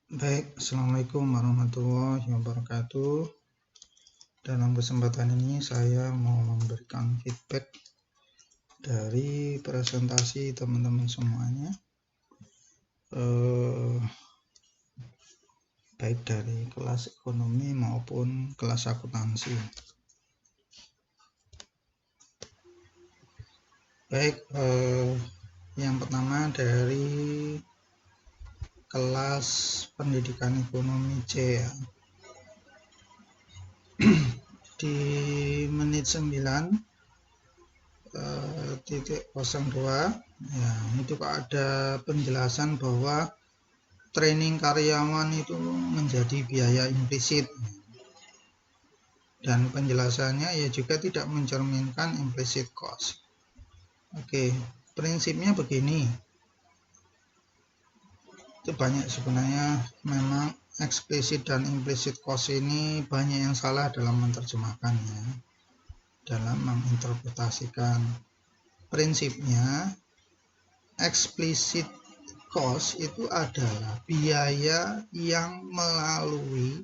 Baik, Assalamualaikum warahmatullahi wabarakatuh. Dalam kesempatan ini saya mau memberikan feedback dari presentasi teman-teman semuanya, baik dari kelas ekonomi maupun kelas akuntansi. Baik, yang pertama dari kelas pendidikan ekonomi C ya. Di menit 9:02 ya, itu ada penjelasan bahwa training karyawan itu menjadi biaya implisit, dan penjelasannya ya juga tidak mencerminkan implicit cost. Oke, prinsipnya begini, itu banyak sebenarnya, memang eksplisit dan implicit cost ini banyak yang salah dalam menerjemahkannya, dalam menginterpretasikan. Prinsipnya explicit cost itu adalah biaya yang melalui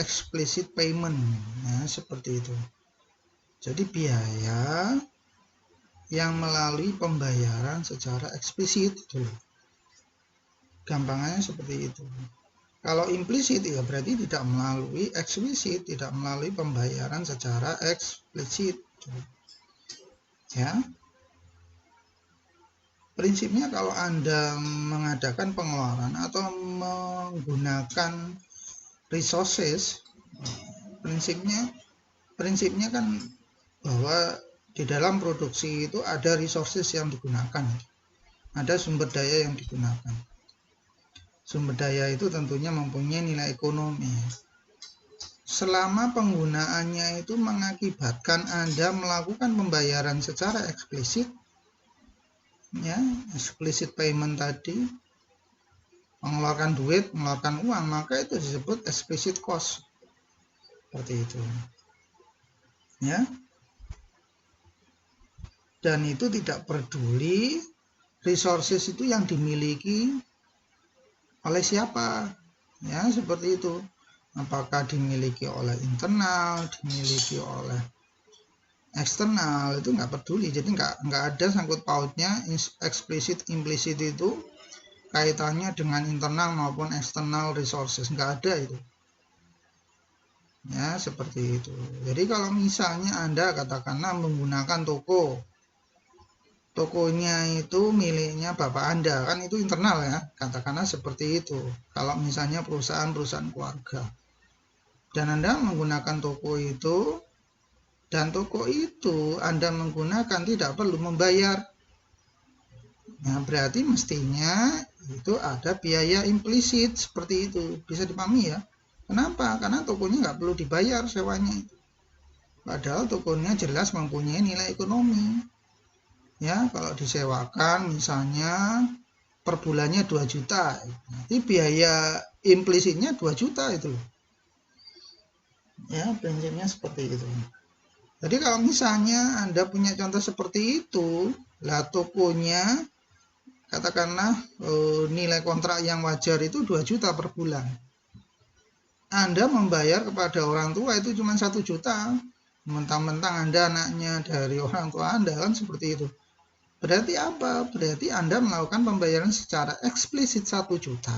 explicit payment ya, seperti itu. Jadi biaya yang melalui pembayaran secara eksplisit itu. Gampangannya seperti itu. Kalau implisit ya berarti tidak melalui eksplisit, tidak melalui pembayaran secara eksplisit. Ya. Prinsipnya kalau Anda mengadakan pengeluaran atau menggunakan resources, prinsipnya kan bahwa di dalam produksi itu ada resources yang digunakan, ada sumber daya yang digunakan. Sumber daya itu tentunya mempunyai nilai ekonomi. Selama penggunaannya itu mengakibatkan Anda melakukan pembayaran secara eksplisit, ya, explicit payment tadi, mengeluarkan duit, mengeluarkan uang, maka itu disebut explicit cost. Seperti itu. Ya. Dan itu tidak peduli resources itu yang dimiliki oleh siapa. Ya, seperti itu. Apakah dimiliki oleh internal, dimiliki oleh eksternal, itu nggak peduli. Jadi nggak ada sangkut pautnya eksplisit implisit itu kaitannya dengan internal maupun eksternal resources, nggak ada itu. Ya, seperti itu. Jadi kalau misalnya Anda katakanlah menggunakan tokonya itu miliknya Bapak Anda, kan itu internal ya, katakanlah seperti itu. Kalau misalnya perusahaan keluarga, dan Anda menggunakan toko itu, dan toko itu Anda menggunakan tidak perlu membayar, nah berarti mestinya itu ada biaya implisit, seperti itu. Bisa dipahami ya. Kenapa? Karena tokonya nggak perlu dibayar sewanya itu. Padahal tokonya jelas mempunyai nilai ekonomi. Ya, kalau disewakan misalnya per bulannya 2 juta, nanti biaya implisitnya 2 juta itu. Ya, prinsipnya seperti itu. Jadi kalau misalnya Anda punya contoh seperti itu, lah tokonya katakanlah nilai kontrak yang wajar itu 2 juta per bulan. Anda membayar kepada orang tua itu cuma 1 juta. Mentang-mentang Anda anaknya dari orang tua Anda, kan seperti itu. Berarti apa? Berarti Anda melakukan pembayaran secara eksplisit 1 juta.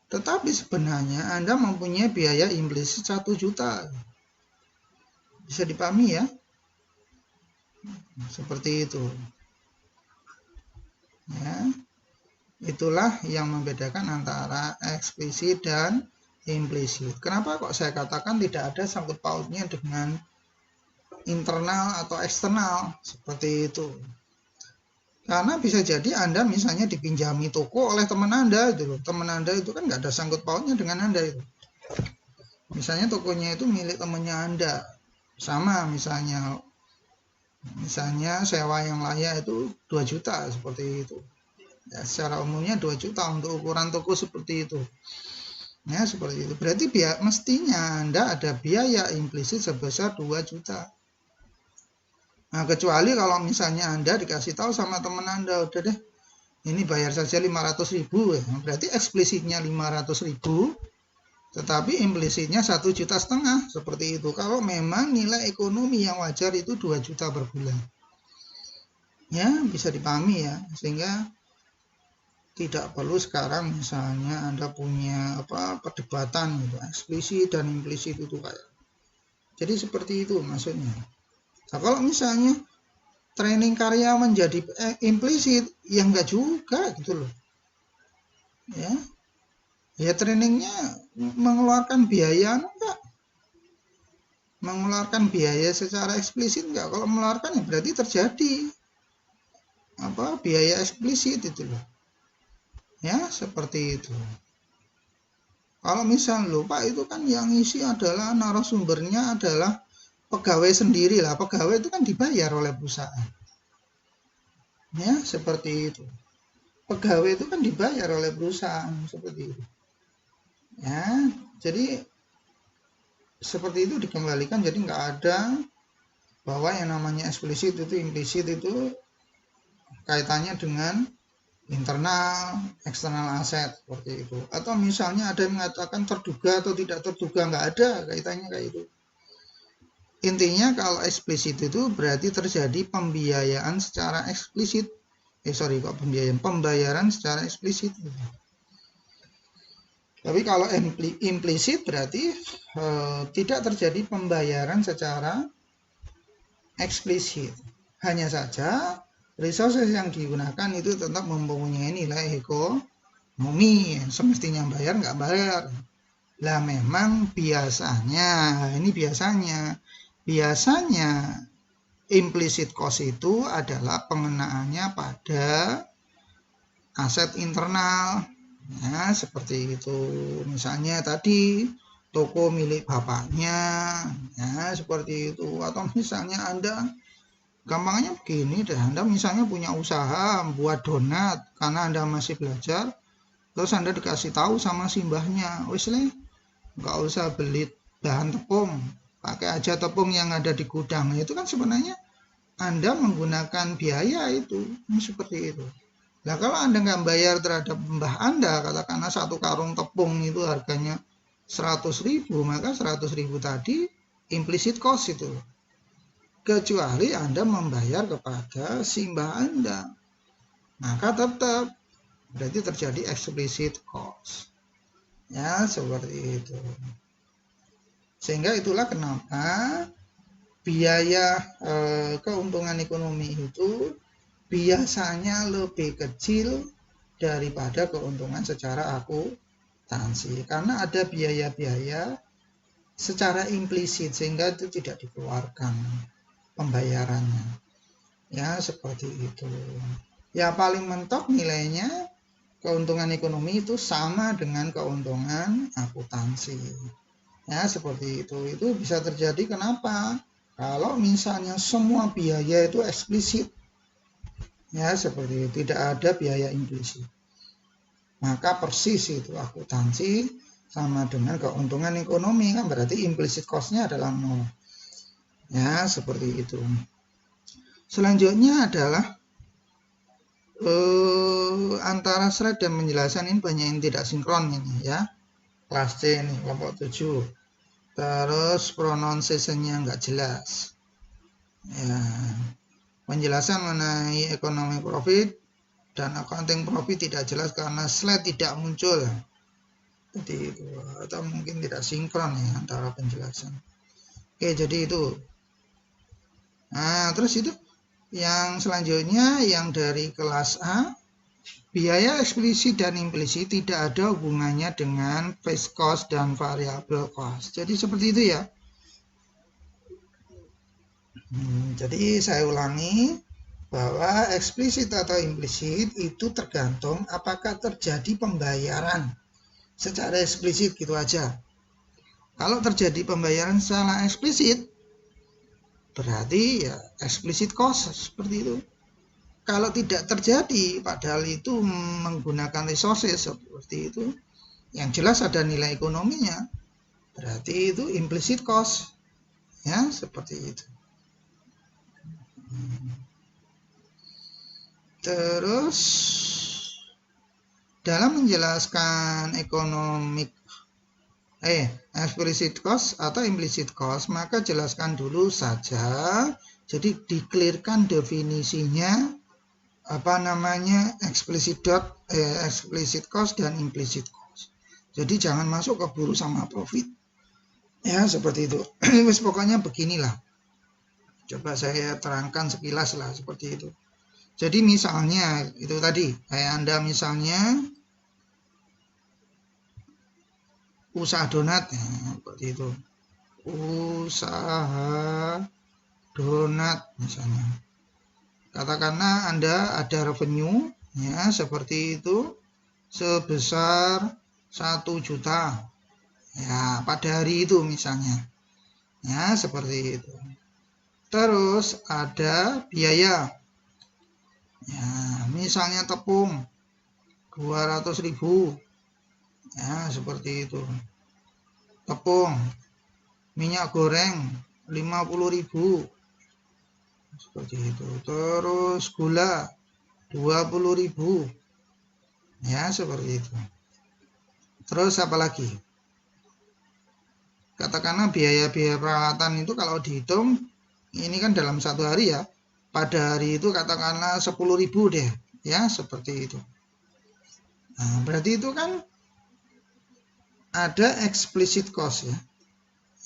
Tetapi sebenarnya Anda mempunyai biaya implisit 1 juta. Bisa dipahami ya? Seperti itu. Ya. Itulah yang membedakan antara eksplisit dan implisit. Kenapa kok saya katakan tidak ada sangkut pautnya dengan internal atau eksternal seperti itu? Karena bisa jadi Anda misalnya dipinjami toko oleh teman Anda itu loh. Teman Anda itu kan nggak ada sangkut pautnya dengan Anda itu. Misalnya tokonya itu milik temannya Anda. Sama misalnya sewa yang layak itu 2 juta seperti itu. Ya, secara umumnya 2 juta untuk ukuran toko seperti itu. Ya, seperti itu. Berarti mestinya Anda ada biaya implisit sebesar 2 juta. Nah, kecuali kalau misalnya Anda dikasih tahu sama teman Anda, udah deh, ini bayar saja 500.000 ya. Berarti eksplisitnya 500.000, tetapi implisitnya 1,5 juta seperti itu. Kalau memang nilai ekonomi yang wajar itu 2 juta per bulan. Ya, bisa dipahami ya, sehingga tidak perlu sekarang misalnya Anda punya perdebatan gitu, eksplisit dan implisit itu kayak. Jadi seperti itu maksudnya. Nah, kalau misalnya training karyawan jadi implisit, ya enggak juga gitu loh. Ya trainingnya mengeluarkan biaya enggak? Mengeluarkan biaya secara eksplisit enggak? Kalau mengeluarkan ya berarti terjadi biaya eksplisit itu loh. Ya, seperti itu. Kalau misal Pak itu kan yang isi adalah narasumbernya adalah pegawai sendiri lah. Pegawai itu kan dibayar oleh perusahaan. Ya, seperti itu. Pegawai itu kan dibayar oleh perusahaan seperti itu. Ya, jadi seperti itu dikembalikan, jadi nggak ada bahwa yang namanya eksplisit itu implisit itu kaitannya dengan internal, eksternal aset seperti itu. Atau misalnya ada yang mengatakan terduga atau tidak terduga, nggak ada kaitannya kayak itu. Intinya kalau eksplisit itu berarti terjadi pembiayaan secara eksplisit. Pembayaran secara eksplisit. Tapi kalau implisit berarti tidak terjadi pembayaran secara eksplisit. Hanya saja resources yang digunakan itu tetap mempunyai nilai ekonomi. Semestinya bayar nggak bayar. Lah memang biasanya implicit cost itu adalah pengenaannya pada aset internal. Ya, seperti itu. Misalnya tadi toko milik bapaknya, ya seperti itu. Atau misalnya Anda, gampangnya begini deh, Anda misalnya punya usaha buat donat karena Anda masih belajar, terus Anda dikasih tahu sama simbahnya, wis le, nggak usah beli bahan tepung, pakai aja tepung yang ada di gudang. Itu kan sebenarnya Anda menggunakan biaya itu, seperti itu. Nah, kalau Anda nggak bayar terhadap mbah Anda, katakanlah satu karung tepung itu harganya 100.000, maka 100.000 tadi implicit cost itu. Kecuali Anda membayar kepada si mbah Anda, maka tetap berarti terjadi explicit cost. Ya, seperti itu. Sehingga itulah kenapa biaya keuntungan ekonomi itu biasanya lebih kecil daripada keuntungan secara akuntansi, karena ada biaya-biaya secara implisit sehingga itu tidak dikeluarkan pembayarannya. Ya, seperti itu. Ya, paling mentok nilainya keuntungan ekonomi itu sama dengan keuntungan akuntansi. Ya, seperti itu. Itu bisa terjadi kenapa? Kalau misalnya semua biaya itu eksplisit. Ya, seperti itu. Tidak ada biaya implisit. Maka persis itu akuntansi sama dengan keuntungan ekonomi, kan berarti implicit cost-nya adalah 0. Ya, seperti itu. Selanjutnya adalah antara slide dan penjelasan ini banyak yang tidak sinkron ini ya. Kelas C ini kelompok 7. Terus pronunciation-nya nggak jelas. Ya. Penjelasan mengenai economic profit dan accounting profit tidak jelas karena slide tidak muncul. Jadi itu, atau mungkin tidak sinkron ya antara penjelasan. Oke, jadi itu. Nah, terus itu yang selanjutnya yang dari kelas A, biaya eksplisit dan implisit tidak ada hubungannya dengan fixed cost dan variable cost. Jadi seperti itu ya. Jadi saya ulangi bahwa eksplisit atau implisit itu tergantung apakah terjadi pembayaran secara eksplisit gitu aja. Kalau terjadi pembayaran secara eksplisit, berarti ya explicit cost seperti itu. Kalau tidak terjadi, padahal itu menggunakan resources seperti itu, yang jelas ada nilai ekonominya, berarti itu implicit cost. Ya, seperti itu. Terus dalam menjelaskan explicit cost atau implicit cost, maka jelaskan dulu saja. Jadi diklirkan definisinya explicit cost dan implicit cost. Jadi jangan masuk keburu sama profit. Ya, seperti itu. Wis pokoknya beginilah. Coba saya terangkan sekilas lah seperti itu. Jadi misalnya itu tadi, kayak Anda misalnya usaha donat ya, seperti itu. Usaha donat misalnya. Katakanlah Anda ada revenue ya seperti itu sebesar 1 juta. Ya, pada hari itu misalnya. Ya, seperti itu. Terus ada biaya. Ya, misalnya tepung 200.000. Ya, seperti itu. Tepung, minyak goreng 50.000. Seperti itu. Terus gula 20.000. Ya, seperti itu. Terus apa lagi? Katakanlah biaya-biaya peralatan itu kalau dihitung, ini kan dalam satu hari ya. Pada hari itu katakanlah 10.000 deh. Ya, seperti itu. Nah, berarti itu kan ada explicit cost ya.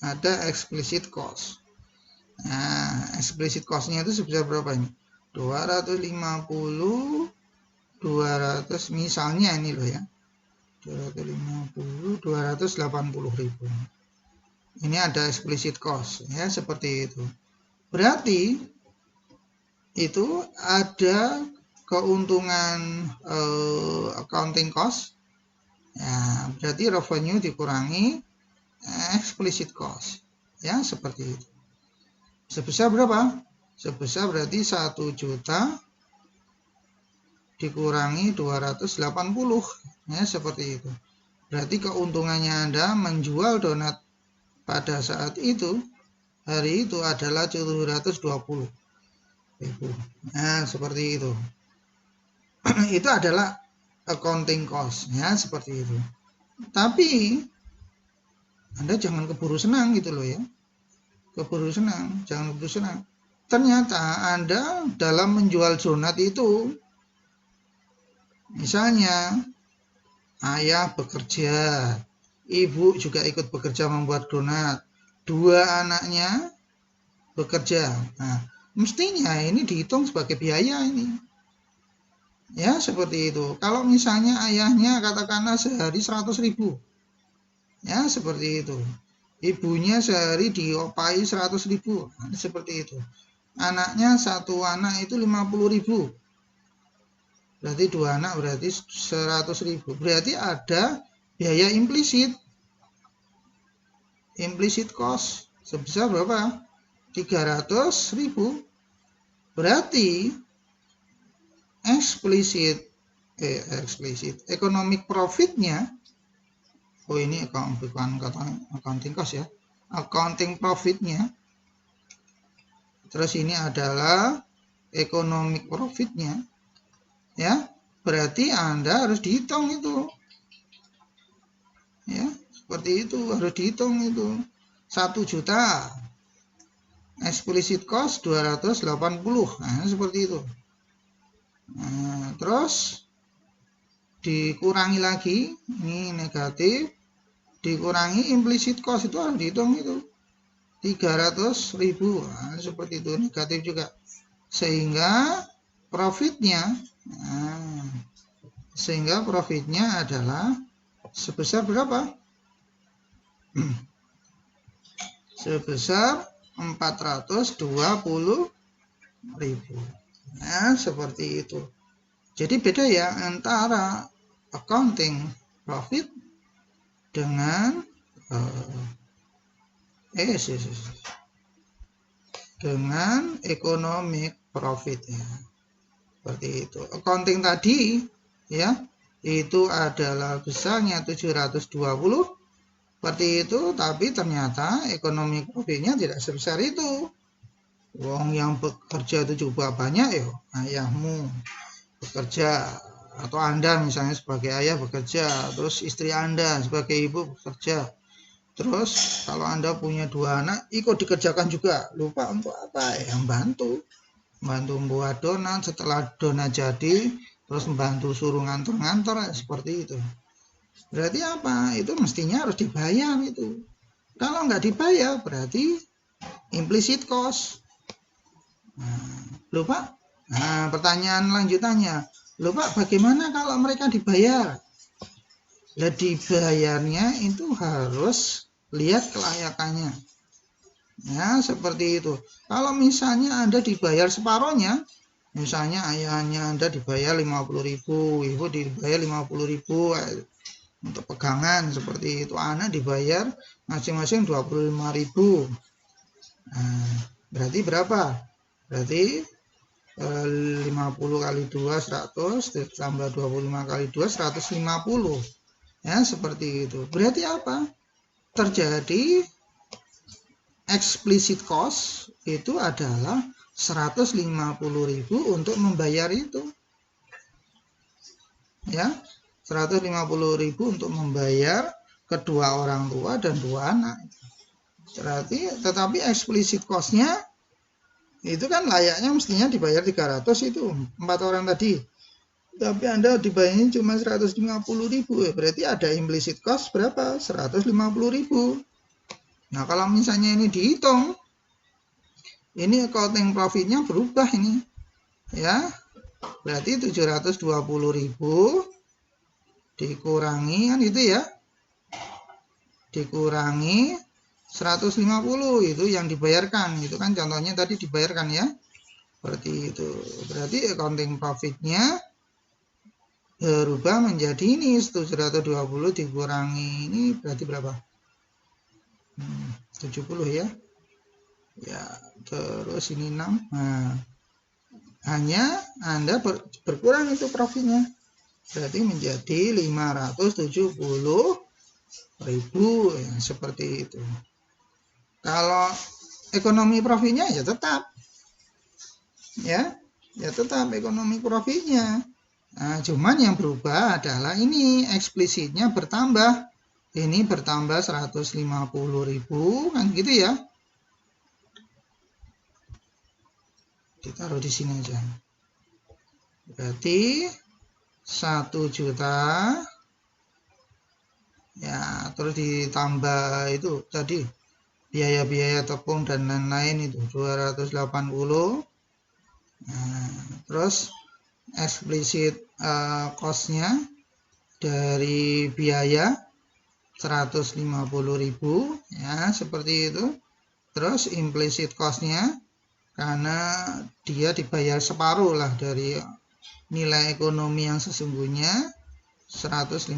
Ada explicit cost. Nah, explicit cost-nya itu sebesar berapa ini? 250, 200 misalnya ini loh ya. 250, 280.000. Ini ada explicit cost ya, seperti itu. Berarti itu ada keuntungan accounting cost. Ya, berarti revenue dikurangi explicit cost. Ya, seperti itu. Sebesar berapa? Sebesar berarti 1 juta dikurangi 280. Ya, seperti itu. Berarti keuntungannya Anda menjual donat pada saat itu, hari itu adalah 720.000. Nah, seperti itu. Itu adalah accounting cost, ya, seperti itu. Tapi Anda jangan keburu senang gitu loh ya. Keburu senang, jangan keburu senang. Ternyata Anda dalam menjual donat itu, misalnya ayah bekerja, ibu juga ikut bekerja membuat donat, 2 anaknya bekerja. Nah, mestinya ini dihitung sebagai biaya ini. Ya, seperti itu. Kalau misalnya ayahnya katakanlah sehari 100.000. Ya, seperti itu. Ibunya sehari diopai 100.000. Nah, seperti itu. Anaknya satu anak itu 50.000. Berarti 2 anak berarti 100.000. Berarti ada biaya implisit. Implicit cost sebesar berapa? 300.000. Berarti explicit economic profitnya, oh ini bukan accounting cost ya, accounting profitnya, terus ini adalah economic profitnya ya, berarti Anda harus dihitung itu ya, seperti itu, harus dihitung itu 1 juta explicit cost 280. Nah, seperti itu. Nah, terus dikurangi lagi, ini negatif, dikurangi implicit cost itu harus dihitung itu 300.000. Nah, seperti itu, negatif juga, sehingga profitnya adalah sebesar berapa? Sebesar 420.000. Nah, seperti itu. Jadi beda ya antara accounting profit dengan dengan economic profit ya. Seperti itu. Accounting tadi ya, itu adalah besarnya 720 seperti itu, tapi ternyata ekonomi profitnya tidak sebesar itu. Wong yang bekerja itu juga banyak ya, ayahmu bekerja atau Anda misalnya sebagai ayah bekerja, terus istri Anda sebagai ibu bekerja, terus kalau Anda punya 2 anak ikut dikerjakan juga, lupa untuk apa ya, bantu membuat donat, setelah donat jadi terus membantu suruh ngantor-ngantor seperti itu. Berarti apa? Itu mestinya harus dibayar itu. Kalau nggak dibayar berarti implicit cost. Lupa? Nah, pertanyaan lanjutannya, lupa bagaimana kalau mereka dibayar? Lah dibayarnya itu harus lihat kelayakannya. Ya, seperti itu. Kalau misalnya Anda dibayar separohnya, misalnya ayahnya Anda dibayar 50.000, ibu dibayar 50.000 untuk pegangan seperti itu, anak dibayar masing-masing 25.000. Nah, berarti berapa? Berarti 50 kali 2 100 tambah 25 kali 2 150. Ya, seperti itu. Berarti apa? Terjadi explicit cost itu adalah 150.000 untuk membayar itu. Ya, 150.000 untuk membayar kedua orang tua dan 2 anak. Berarti tetapi explicit cost-nya itu kan layaknya mestinya dibayar 300 itu 4 orang tadi. Tapi Anda dibayarnya cuma 150.000, berarti ada implicit cost berapa? 150.000. Nah, kalau misalnya ini dihitung, ini accounting profit-nya berubah ini. Ya. Berarti 720.000 dikurangi kan itu ya. Dikurangi 150 itu yang dibayarkan. Itu kan contohnya tadi dibayarkan ya. Seperti itu. Berarti accounting profit-nya berubah menjadi ini 720 dikurangi ini berarti berapa? 70 ya. Ya, terus ini 6. Nah, hanya Anda berkurang itu profitnya. Berarti menjadi 570.000 ya, seperti itu. Kalau ekonomi profitnya ya tetap. Ya tetap ekonomi profitnya. Nah, cuman yang berubah adalah ini eksplisitnya bertambah. Ini bertambah 150.000 kan gitu ya. Ditaruh di sini aja. Berarti 1 juta ya, terus ditambah itu tadi biaya-biaya tepung dan lain-lain itu 280. Nah, terus explicit cost-nya dari biaya 150.000 ya, seperti itu. Terus implicit cost-nya karena dia dibayar separuh lah dari nilai ekonomi yang sesungguhnya 150.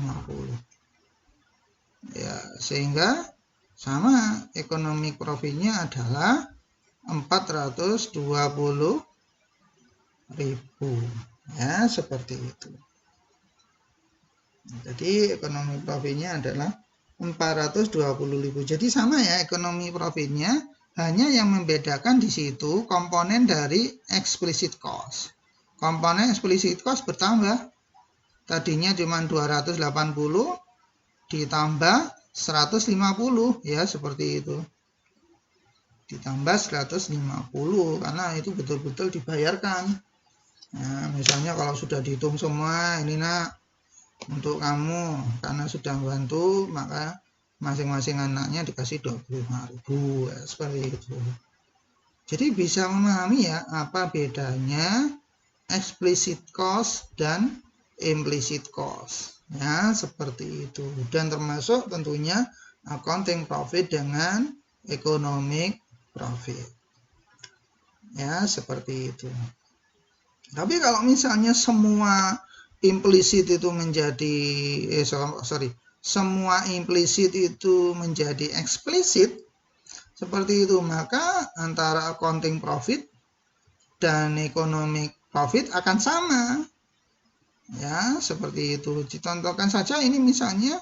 Ya, sehingga sama ekonomi profitnya adalah 420.000 ya, seperti itu. Jadi ekonomi profitnya adalah 420.000. Jadi sama ya ekonomi profitnya, hanya yang membedakan di situ komponen dari explicit cost. Komponen explicit cost bertambah. Tadinya cuma 280 ditambah 150 ya, seperti itu. Ditambah 150 karena itu betul-betul dibayarkan. Nah, misalnya kalau sudah dihitung semua, ini nak untuk kamu karena sudah bantu, maka masing-masing anaknya dikasih 25.000 ya, seperti itu. Jadi bisa memahami ya apa bedanya explicit cost dan implicit cost ya, seperti itu. Dan termasuk tentunya accounting profit dengan economic profit ya, seperti itu. Tapi kalau misalnya semua implisit itu menjadi semua implisit itu menjadi eksplisit seperti itu, maka antara accounting profit dan economic profit akan sama ya, seperti itu. Dicontohkan saja ini misalnya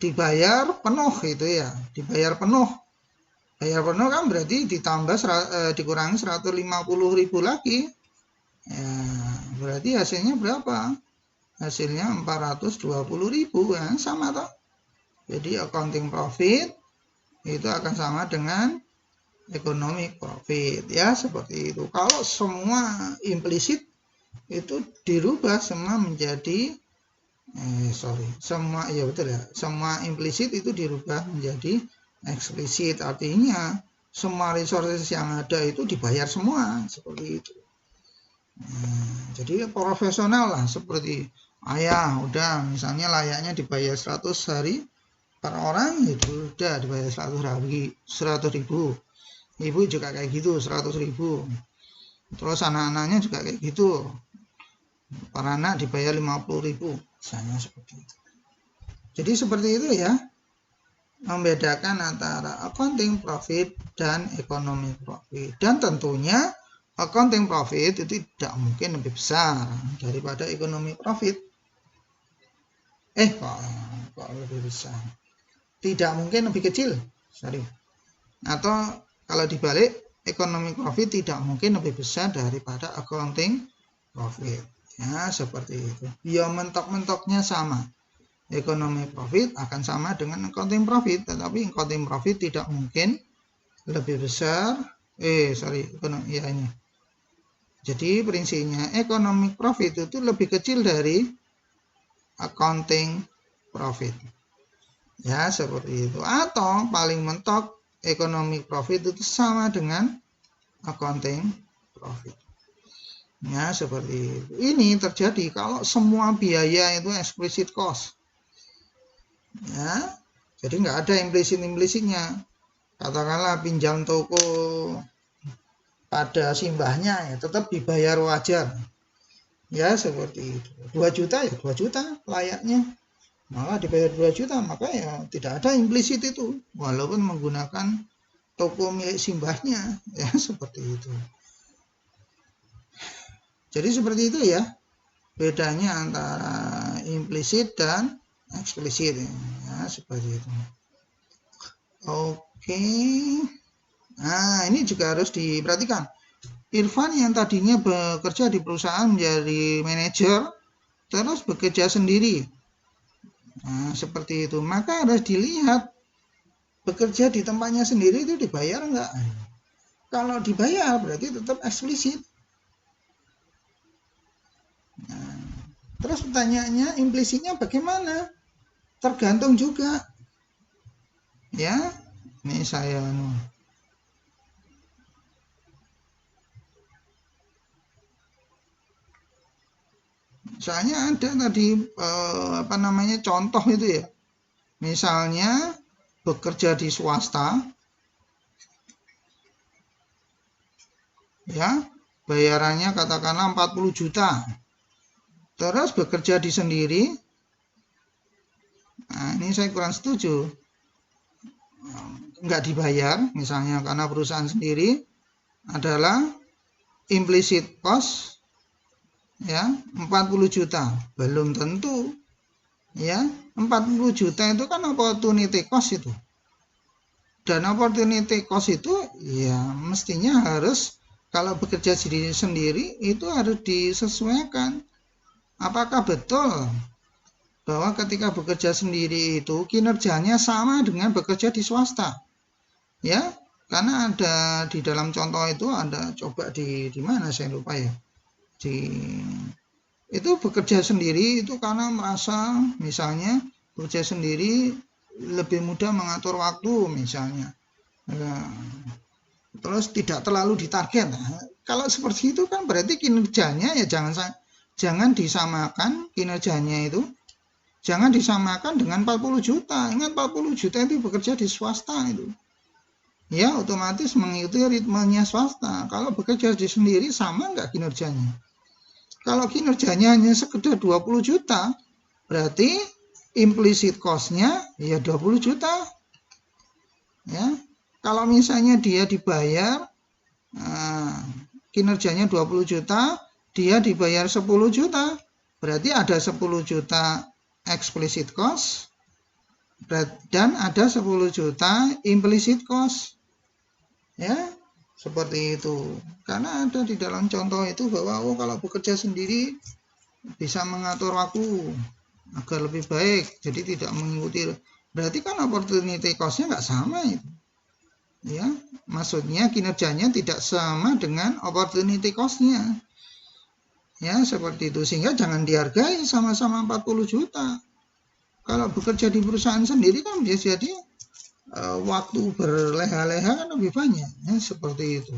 dibayar penuh itu ya, dibayar penuh. Bayar penuh kan berarti ditambah dikurangi 150.000 lagi. Ya, berarti hasilnya berapa? hasilnya 420.000 ya, sama toh. Jadi accounting profit itu akan sama dengan economic profit ya, seperti itu. Kalau semua implisit itu dirubah semua menjadi semua ya betul ya, semua implisit itu dirubah menjadi eksplisit, artinya semua resources yang ada itu dibayar semua, seperti itu. Jadi profesional lah, seperti ayah udah misalnya layaknya dibayar 100 hari per orang, itu udah dibayar 100 hari 100.000. Ibu juga kayak gitu 100.000. Terus anak-anaknya juga kayak gitu, para anak dibayar 50.000 misalnya, seperti itu. Jadi seperti itu ya, membedakan antara accounting profit dan economic profit. Dan tentunya accounting profit itu tidak mungkin lebih besar daripada economic profit. Kok lebih besar? Tidak mungkin lebih kecil, sorry. Atau kalau dibalik, economic profit tidak mungkin lebih besar daripada accounting profit. Ya, seperti itu. Ya, mentok-mentoknya sama. Economic profit akan sama dengan accounting profit, tetapi accounting profit tidak mungkin lebih besar. Ini. Jadi prinsipnya economic profit itu lebih kecil dari accounting profit. Ya, seperti itu. Atau paling mentok, economic profit itu sama dengan accounting profit. Ya, seperti itu. Ini terjadi kalau semua biaya itu explicit cost. Ya, jadi nggak ada implisit-implisitnya. Katakanlah pinjam toko pada simbahnya ya tetap dibayar wajar. Ya, seperti itu. 2 juta ya 2 juta layaknya. Malah dibayar 2 juta, maka ya tidak ada implisit itu, walaupun menggunakan toko milik simbahnya, ya seperti itu. Jadi seperti itu ya, bedanya antara implisit dan eksplisit ya, seperti itu. Oke. Nah, ini juga harus diperhatikan. Irfan yang tadinya bekerja di perusahaan menjadi manajer, terus bekerja sendiri. Nah, seperti itu. Maka harus dilihat bekerja di tempatnya sendiri itu dibayar enggak. Kalau dibayar berarti tetap eksplisit. Nah, terus pertanyaannya implisitnya bagaimana? Tergantung juga. Ya, ini saya soalnya ada tadi contoh itu ya. Misalnya bekerja di swasta, ya bayarannya katakanlah 40 juta. Terus bekerja di sendiri, nah ini saya kurang setuju. Nggak dibayar, misalnya karena perusahaan sendiri adalah implicit cost, ya 40 juta. Belum tentu, ya 40 juta itu kan opportunity cost itu. Dan opportunity cost itu ya mestinya harus, kalau bekerja sendiri itu harus disesuaikan. Apakah betul bahwa ketika bekerja sendiri itu kinerjanya sama dengan bekerja di swasta? Ya, karena ada di dalam contoh itu ada, coba di mana saya lupa ya. Itu bekerja sendiri itu karena merasa misalnya bekerja sendiri lebih mudah mengatur waktu misalnya. Terus tidak terlalu ditarget. Nah, kalau seperti itu kan berarti kinerjanya ya jangan disamakan kinerjanya itu. Jangan disamakan dengan 40 juta. Ingat 40 juta itu bekerja di swasta itu. Ya otomatis mengikuti ritmenya swasta. Kalau bekerja di sendiri sama nggak kinerjanya? Kalau kinerjanya hanya sekedar 20 juta, berarti implicit cost-nya ya 20 juta. Ya. Kalau misalnya dia dibayar kinerjanya 20 juta, dia dibayar 10 juta, berarti ada 10 juta explicit cost dan ada 10 juta implicit cost. Ya, seperti itu. Karena ada di dalam contoh itu bahwa kalau bekerja sendiri bisa mengatur waktu agar lebih baik, jadi tidak mengikuti. Berarti kan opportunity cost-nya nggak sama itu. Ya, maksudnya kinerjanya tidak sama dengan opportunity cost-nya. Ya, seperti itu. Sehingga jangan dihargai sama-sama 40 juta. Kalau bekerja di perusahaan sendiri kan bisa jadi waktu berleha-leha kan lebih banyak. Ya, seperti itu.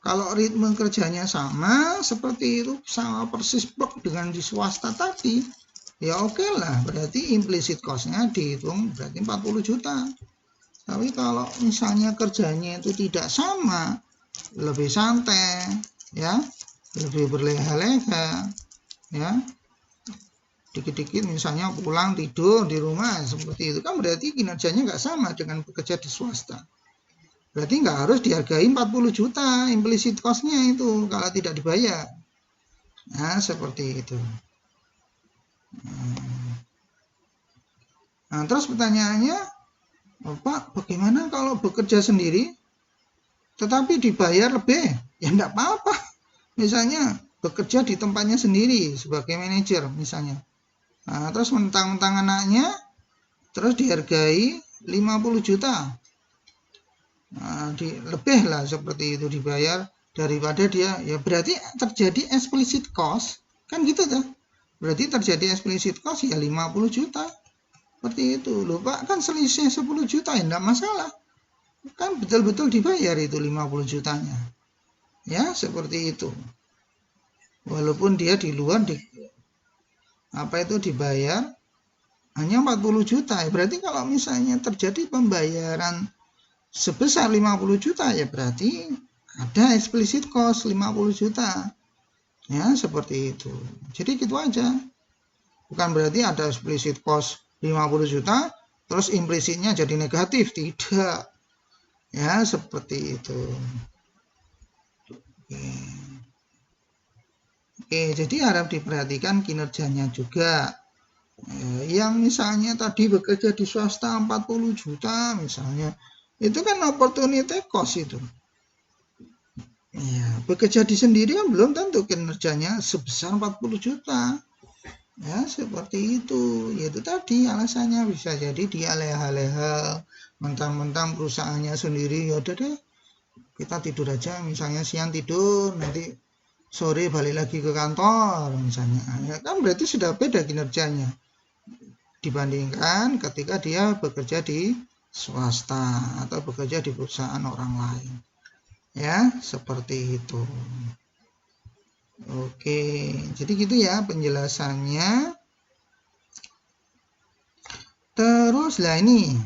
Kalau ritme kerjanya sama, seperti itu, sama persis dengan di swasta tadi, ya oke lah, berarti implicit cost-nya dihitung berarti 40 juta. Tapi kalau misalnya kerjanya itu tidak sama, lebih santai, ya, lebih berleha-leha, ya, dikit-dikit misalnya pulang tidur di rumah, seperti itu kan berarti kinerjanya nggak sama dengan bekerja di swasta. Berarti nggak harus dihargai 40 juta implicit cost-nya itu kalau tidak dibayar. Nah, seperti itu. Nah, terus pertanyaannya, Pak, bagaimana kalau bekerja sendiri tetapi dibayar lebih? Ya enggak apa-apa. Misalnya bekerja di tempatnya sendiri sebagai manajer misalnya. Nah, terus mentang-mentang anaknya terus dihargai 50 juta. Nah, lebih lah seperti itu dibayar daripada dia, ya berarti terjadi explicit cost kan gitu tuh, berarti terjadi explicit cost ya 50 juta seperti itu loh Pak, kan selisih 10 juta ya enggak masalah, kan betul-betul dibayar itu 50 jutanya ya, seperti itu, walaupun dia di luar apa itu dibayar hanya 40 juta ya, berarti kalau misalnya terjadi pembayaran sebesar 50 juta ya berarti ada explicit cost 50 juta ya, seperti itu. Jadi gitu aja, bukan berarti ada explicit cost 50 juta terus implisitnya jadi negatif, tidak ya, seperti itu. Oke, jadi harap diperhatikan kinerjanya juga. Yang misalnya tadi bekerja di swasta 40 juta misalnya, itu kan opportunity cost itu. Ya, bekerja di sendiri kan belum tentu kinerjanya sebesar 40 juta. Ya, seperti itu. Yaitu tadi alasannya bisa jadi dia leha-leha, mentang-mentang perusahaannya sendiri, ya udah deh, kita tidur aja, misalnya siang tidur, nanti sore balik lagi ke kantor misalnya. Ya, kan berarti sudah beda kinerjanya dibandingkan ketika dia bekerja di swasta atau bekerja di perusahaan orang lain. Ya, seperti itu. Oke, jadi gitu ya penjelasannya. Terus lah ini,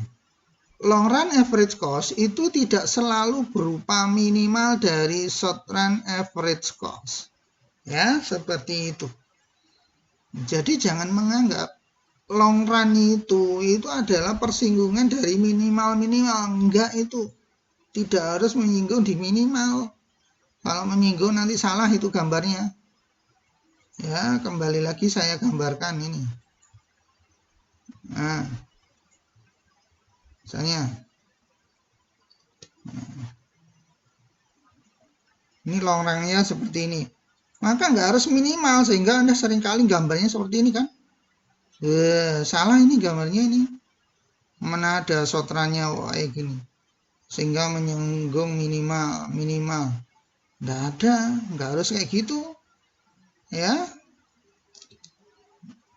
long run average cost itu tidak selalu berupa minimal dari short run average cost. Ya, seperti itu. Jadi jangan menganggap long run itu adalah persinggungan dari minimal-minimal. Enggak, itu tidak harus menyinggung di minimal. Kalau menyinggung nanti salah itu gambarnya. Ya, kembali lagi saya gambarkan ini. Nah, misalnya ini long run-nya seperti ini. Maka nggak harus minimal sehingga Anda seringkali gambarnya seperti ini kan. Salah ini gambarnya ini. Mana ada short-run-nya kayak gini. Sehingga menyinggung minimal. Nggak ada, nggak harus kayak gitu. Ya,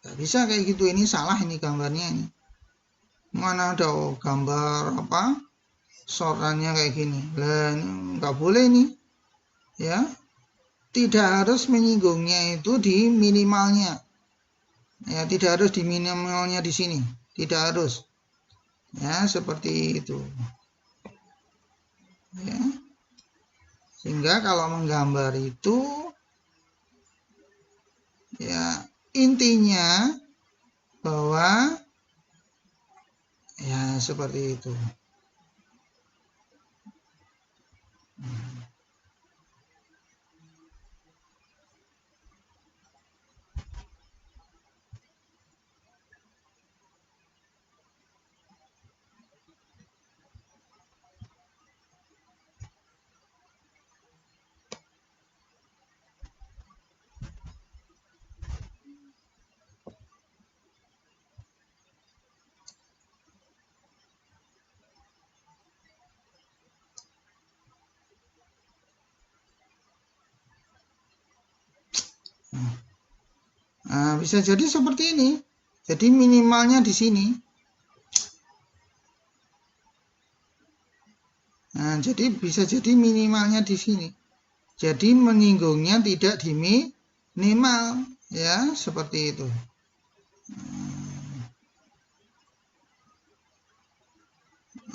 nggak bisa kayak gitu, ini salah ini gambarnya ini. Mana ada gambar apa short-run-nya kayak gini. Lah, nggak boleh nih. Ya, tidak harus menyinggungnya itu di minimalnya. Ya, tidak harus di minimalnya di sini. Tidak harus. Ya, seperti itu. Ya. Sehingga kalau menggambar itu ya intinya bahwa ya seperti itu. Nah, bisa jadi seperti ini. Jadi minimalnya di sini. Nah, jadi bisa jadi minimalnya di sini. Jadi menyinggungnya tidak di minimal, ya, seperti itu.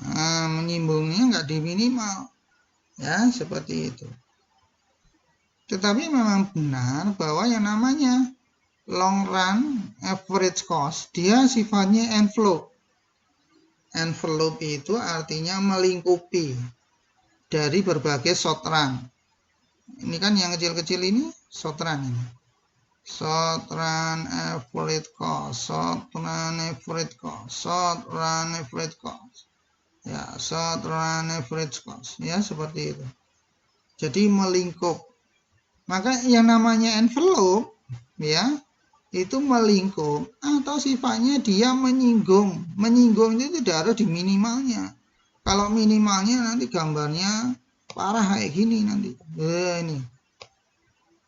Nah, menyinggungnya nggak di minimal, ya, seperti itu. Tetapi memang benar bahwa yang namanya long run average cost, dia sifatnya envelope. Envelope itu artinya melingkupi dari berbagai short run. Ini kan yang kecil-kecil ini short run ini. Short run average cost, short run average cost, short run average cost. Ya, short run average cost. Ya, seperti itu. Jadi melingkup. Maka yang namanya envelope, ya, itu melingkup atau sifatnya dia menyinggung. Menyinggung itu tidak harus di minimalnya. Kalau minimalnya nanti gambarnya parah kayak gini nanti. Ini.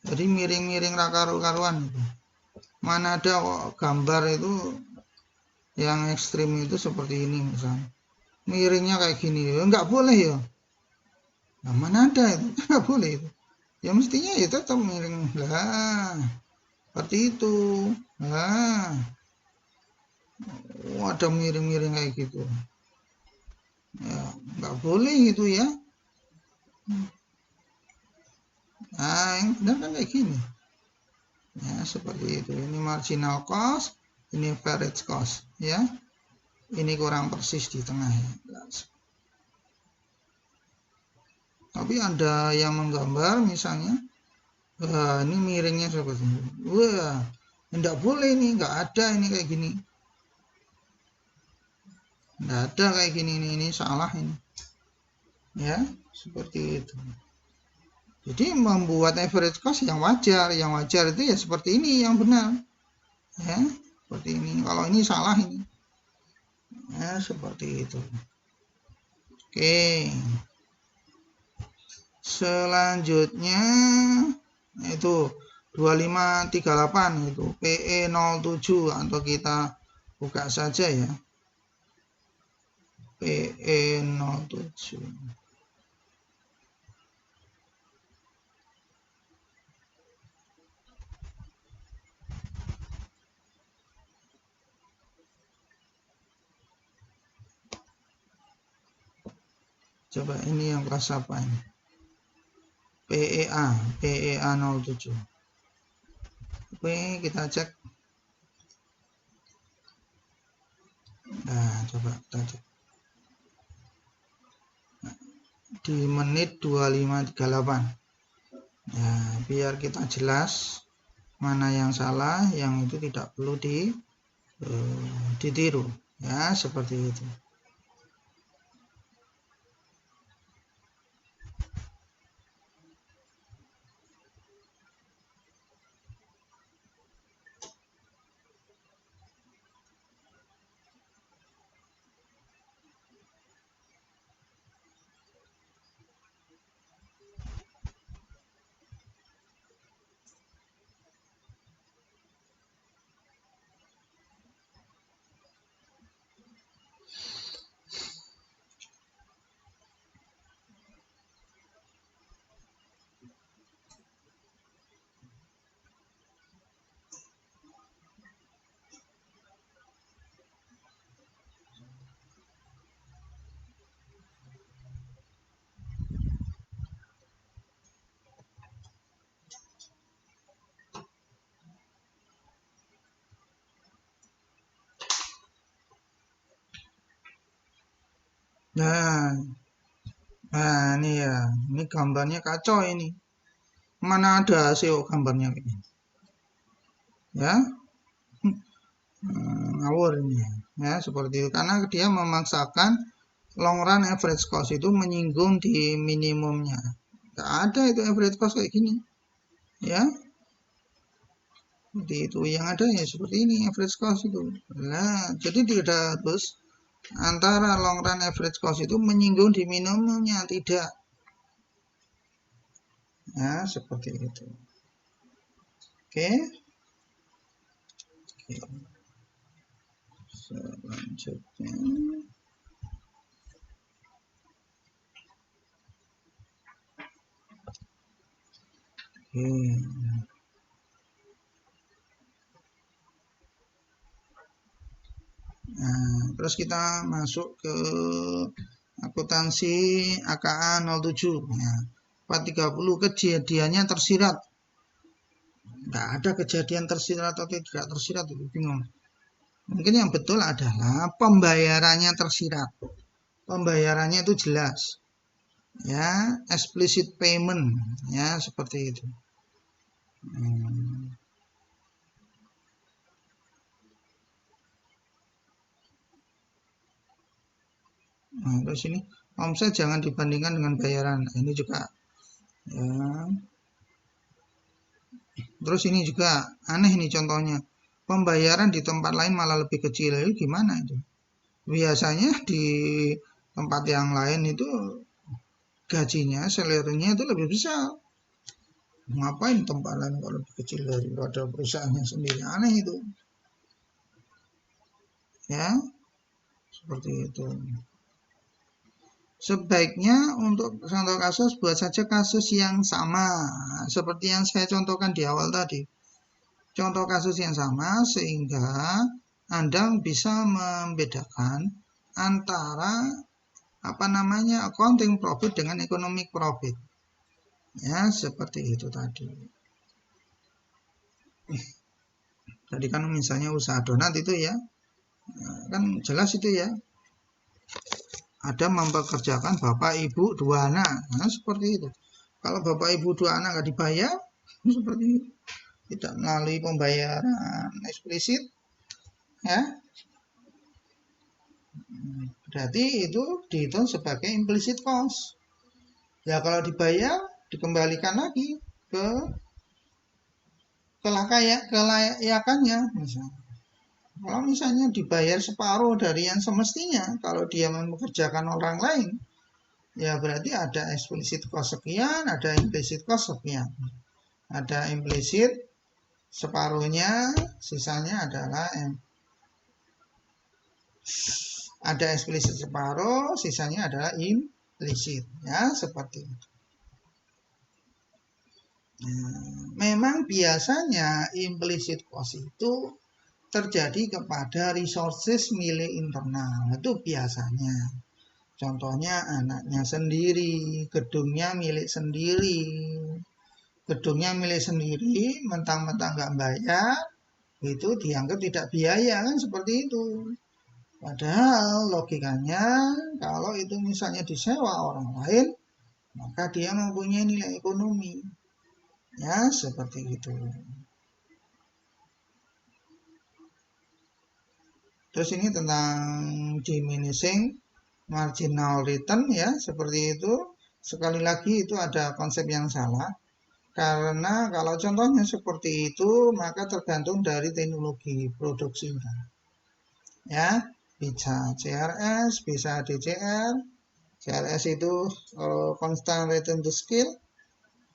Jadi miring-miring karu-karuan itu. Mana ada gambar itu yang ekstrim itu seperti ini misalnya. Miringnya kayak gini. Enggak boleh ya. Nah, mana ada itu? Enggak boleh itu. Ya mestinya ya tetap miring. Lah, seperti itu. Nah, ada miring-miring kayak gitu. Ya, nggak boleh gitu ya. Nah, yang benar kan kayak gini. Ya, seperti itu. Ini marginal cost, ini average cost, ya. Ini kurang persis di tengah ya. Tapi ada yang menggambar misalnya, ini miringnya seperti ini. Wah, enggak boleh ini, enggak ada ini kayak gini. Enggak ada kayak gini, ini salah ini. Ya, seperti itu. Jadi membuat average cost yang wajar itu ya seperti ini yang benar. Ya, seperti ini. Kalau ini salah ini. Ya, seperti itu. Oke. Selanjutnya itu 2538 itu PE07 atau kita buka saja ya. PE07. Coba ini yang kelas apa ini? PEA 07. Oke, kita cek. Nah, coba kita cek. Di menit 2538. Ya, biar kita jelas mana yang salah, yang itu tidak perlu ditiru. Ya, seperti itu. Nah, ini ya, ini gambarnya kacau ini. Mana ada SEO gambarnya ini? Ya, ngawur ini. Ya, seperti itu. Karena dia memaksakan long run average cost itu menyinggung di minimumnya. Nggak ada itu average cost kayak gini. Ya, seperti itu. Yang ada ya seperti ini average cost itu. Nah, jadi tidak harus antara long run average cost itu menyinggung di minimumnya, tidak. Ya, seperti itu. Oke. Selanjutnya nah, terus kita masuk ke akuntansi AKA 07. Nah, 430 kejadiannya tersirat. Nggak ada kejadian tersirat atau tidak tersirat, itu bingung. Mungkin yang betul adalah pembayarannya tersirat. Pembayarannya itu jelas. Ya, explicit payment, ya seperti itu. Nah, terus ini omset jangan dibandingkan dengan bayaran. Nah, ini juga ya. Terus ini juga aneh nih contohnya. Pembayaran di tempat lain malah lebih kecil. Itu gimana itu? Biasanya di tempat yang lain itu gajinya, salary-nya itu lebih besar. Ngapain tempat lain kalau lebih kecil daripada perusahaannya sendiri? Aneh itu. Ya, seperti itu. Sebaiknya untuk contoh kasus buat saja kasus yang sama seperti yang saya contohkan di awal tadi. Contoh kasus yang sama sehingga Anda bisa membedakan antara accounting profit dengan economic profit. Ya, seperti itu tadi. Tadi kan misalnya usaha donat itu ya. Kan jelas itu ya. Ada mempekerjakan bapak ibu dua anak. Nah, seperti itu. Kalau bapak ibu dua anak nggak dibayar, seperti itu. Tidak melalui pembayaran eksplisit, ya. Berarti itu dihitung sebagai implicit cost. Ya kalau dibayar, dikembalikan lagi ke kelayakannya misalnya. Kalau misalnya dibayar separuh dari yang semestinya, kalau dia mempekerjakan orang lain, ya berarti ada explicit cost sekian, ada implicit cost sekian. Ada implisit separuhnya, sisanya adalah ada eksplisit separuh, sisanya adalah implisit. Ya, seperti itu. Memang biasanya implicit cost itu terjadi kepada resources milik internal. Itu biasanya. Contohnya anaknya sendiri, gedungnya milik sendiri. Gedungnya milik sendiri, mentang-mentang nggak bayar, itu dianggap tidak biaya kan seperti itu. Padahal logikanya kalau itu misalnya disewa orang lain, maka dia mempunyai nilai ekonomi. Ya, seperti itu. Terus ini tentang diminishing marginal return ya, seperti itu. Sekali lagi itu ada konsep yang salah. Karena kalau contohnya seperti itu, maka tergantung dari teknologi produksinya. Ya, bisa CRS, bisa DCR. CRS itu constant return to scale.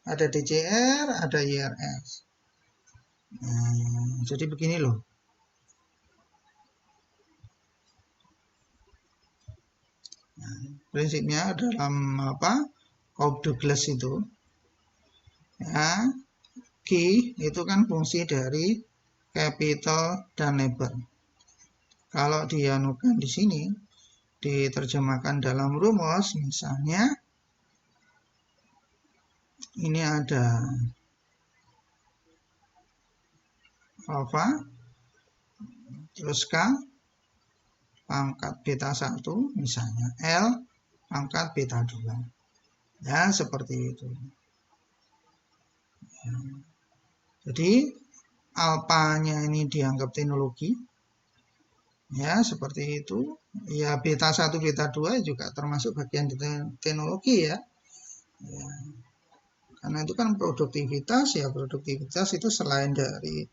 Ada DCR, ada IRS. Jadi begini loh. Prinsipnya dalam Cobb-Douglas itu, ya, Q itu kan fungsi dari capital dan labor. Kalau dianukan di sini, diterjemahkan dalam rumus, misalnya ini ada alfa, terus K pangkat beta 1, misalnya L pangkat beta 2. Ya, seperti itu. Ya. Jadi, alpanya ini dianggap teknologi. Ya, seperti itu. Ya, beta 1, beta 2 juga termasuk bagian teknologi ya. Ya. Karena itu kan produktivitas, ya produktivitas itu selain dari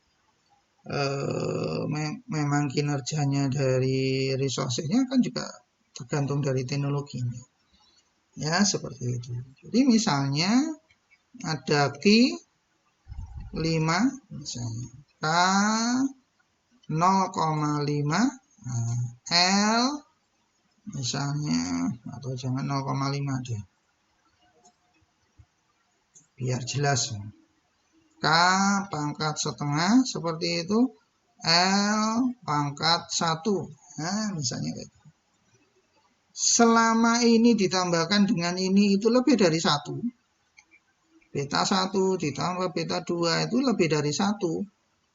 memang kinerjanya dari resource-nya kan juga tergantung dari teknologinya. Ya, seperti itu. Jadi misalnya ada key misalnya. K 0,5, L misalnya, atau jangan 0,5 deh, biar jelas. K pangkat setengah seperti itu, L pangkat 1. Nah, misalnya kayak gitu. Selama ini ditambahkan dengan ini itu lebih dari 1. Beta 1 ditambah beta 2 itu lebih dari 1.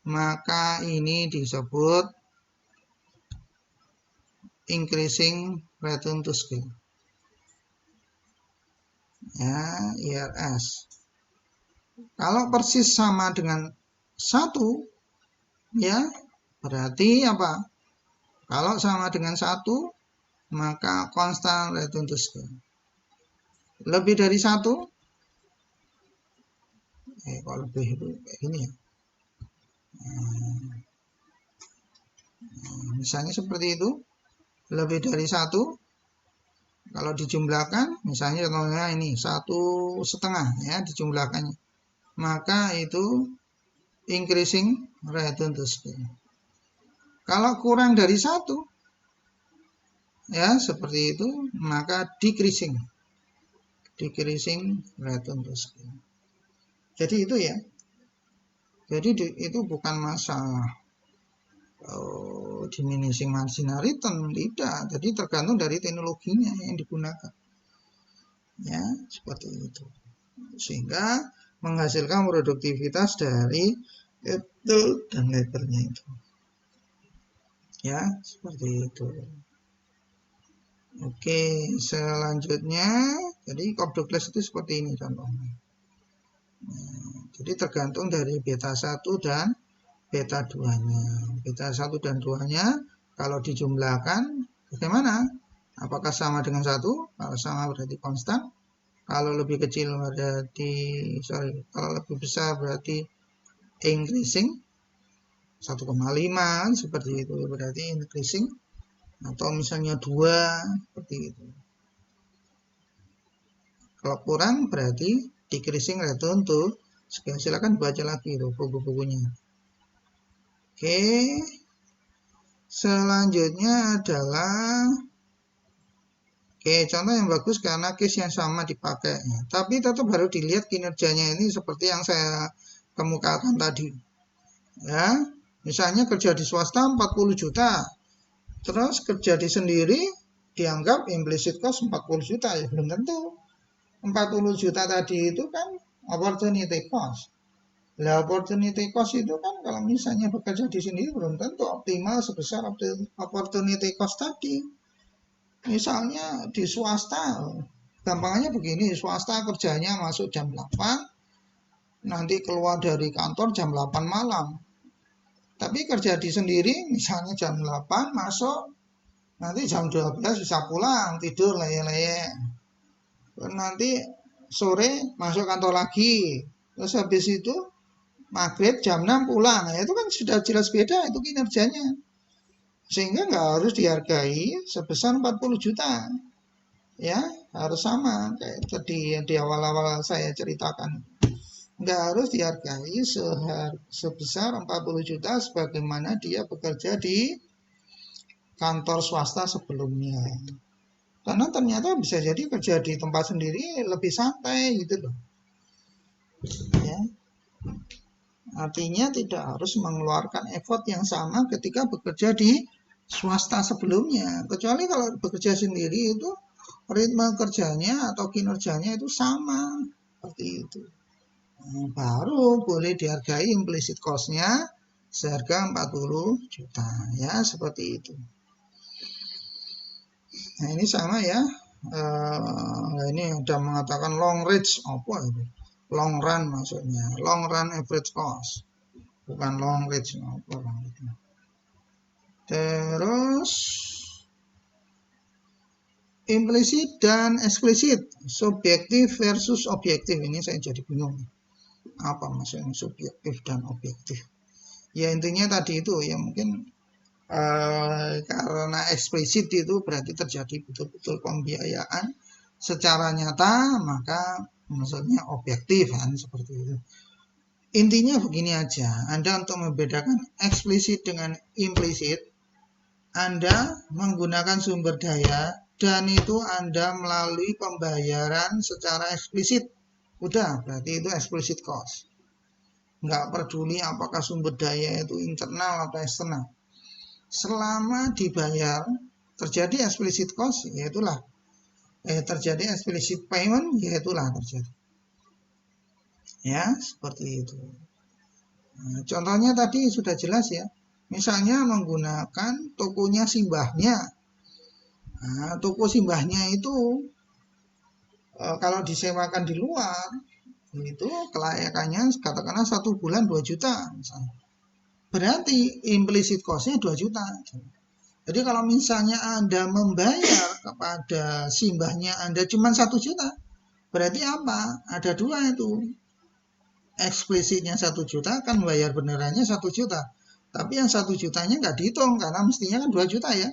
Maka ini disebut increasing return to scale. Ya, IRS. Kalau persis sama dengan 1, ya, berarti apa? Kalau sama dengan 1, maka constant return to scale. Lebih dari 1, kalau lebih itu kayak gini ya. Misalnya seperti itu, lebih dari 1, kalau dijumlahkan, misalnya contohnya ini 1,5 ya, dijumlahkannya, maka itu increasing return to scale. Kalau kurang dari 1, ya seperti itu, maka decreasing return to scale. Jadi itu ya. Jadi itu bukan masalah diminishing marginal return, tidak. Jadi tergantung dari teknologinya yang digunakan. Ya, seperti itu. Sehingga menghasilkan produktivitas dari capital dan labornya itu. Ya, seperti itu. Oke, selanjutnya, jadi Cobb-Douglas itu seperti ini contohnya. Jadi tergantung dari beta 1 dan beta 2-nya. Beta 1 dan 2-nya kalau dijumlahkan bagaimana? Apakah sama dengan 1? Kalau sama berarti konstan. Kalau lebih kecil berarti, kalau lebih besar berarti increasing 1,5 seperti itu, berarti increasing. Atau misalnya 2 seperti itu. Kalau kurang berarti decreasing return to scale. Silakan baca lagi itu buku-bukunya. Oke. Selanjutnya adalah contoh yang bagus karena case yang sama dipakai. Tapi tetap harus dilihat kinerjanya ini seperti yang saya kemukakan tadi. Ya, misalnya kerja di swasta 40 juta. Terus kerja di sendiri dianggap implicit cost 40 juta. Ya belum tentu. 40 juta tadi itu kan opportunity cost. Nah, opportunity cost itu kan kalau misalnya bekerja di sini belum tentu optimal sebesar opportunity cost tadi. Misalnya di swasta, gampangnya begini, swasta kerjanya masuk jam 8, nanti keluar dari kantor jam 8 malam. Tapi kerja di sendiri misalnya jam 8 masuk, nanti jam 12 bisa pulang, tidur leye-leye. Nanti sore masuk kantor lagi, terus habis itu maghrib jam 6 pulang. Nah, itu kan sudah jelas beda itu kinerjanya. Sehingga nggak harus dihargai sebesar 40 juta. Ya, harus sama kayak tadi yang di awal-awal saya ceritakan. Nggak harus dihargai sebesar 40 juta sebagaimana dia bekerja di kantor swasta sebelumnya. Karena ternyata bisa jadi kerja di tempat sendiri lebih santai gitu loh. Ya. Artinya tidak harus mengeluarkan effort yang sama ketika bekerja di swasta sebelumnya. Kecuali kalau bekerja sendiri itu ritme kerjanya atau kinerjanya itu sama. Seperti itu. Baru boleh dihargai implicit cost-nya seharga 40 juta. Ya, seperti itu. Nah, ini sama ya. Ini udah mengatakan long range apa itu? Long run maksudnya. Long run average cost. Bukan long range apa itu. Terus implisit dan eksplisit, subjektif versus objektif. Ini saya jadi bingung. Apa maksudnya subjektif dan objektif? Ya intinya tadi itu ya mungkin karena eksplisit itu berarti terjadi betul-betul pembiayaan secara nyata, maka maksudnya objektif kan seperti itu. Intinya begini aja, Anda untuk membedakan eksplisit dengan implisit, Anda menggunakan sumber daya dan itu Anda melalui pembayaran secara eksplisit. Udah, berarti itu explicit cost. Nggak peduli apakah sumber daya itu internal atau eksternal. Selama dibayar, terjadi explicit cost, yaitulah terjadi explicit payment, yaitulah terjadi. Ya, seperti itu. Nah, contohnya tadi sudah jelas ya. Misalnya menggunakan tokonya simbahnya. Nah, toko simbahnya itu kalau disewakan di luar, itu kelayakannya katakanlah 1 bulan 2 juta misalnya. Berarti implicit cost-nya 2 juta. Jadi kalau misalnya Anda membayar kepada simbahnya Anda cuma 1 juta, berarti apa? Ada dua itu. Eksplisitnya 1 juta kan bayar benerannya 1 juta. Tapi yang 1 jutanya nggak dihitung karena mestinya kan 2 juta ya.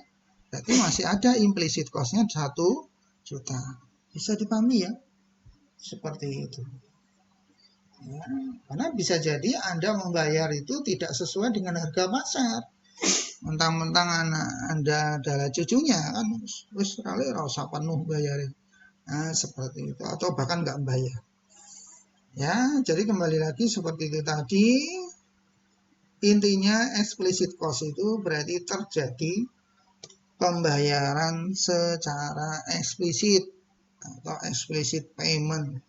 Berarti masih ada implicit cost-nya 1 juta. Bisa dipahami ya? Seperti itu. Ya, karena bisa jadi Anda membayar itu tidak sesuai dengan harga pasar. Mentang-mentang anak Anda adalah cucunya kan, wis kali rasa penuh bayarin. Nah, seperti itu atau bahkan nggak bayar. Ya, jadi kembali lagi seperti itu tadi. Intinya explicit cost itu berarti terjadi pembayaran secara eksplisit atau explicit payment.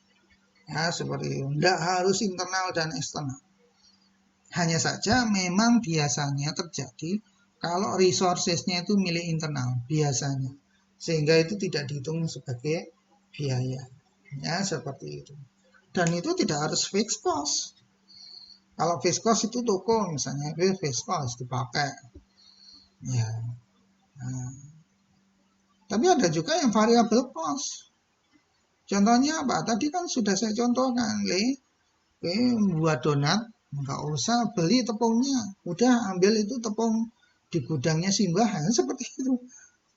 Ya, seperti itu. Nggak harus internal dan eksternal. Hanya saja memang biasanya terjadi kalau resources-nya itu milik internal, biasanya. Sehingga itu tidak dihitung sebagai biaya. Ya, seperti itu. Dan itu tidak harus fixed cost. Kalau fixed cost itu toko misalnya, itu fixed cost dipakai. Ya. Nah. Tapi ada juga yang variable cost. Contohnya apa? Tadi kan sudah saya contohkan, buat donat, nggak usah beli tepungnya, udah ambil itu tepung di gudangnya Simbah, seperti itu.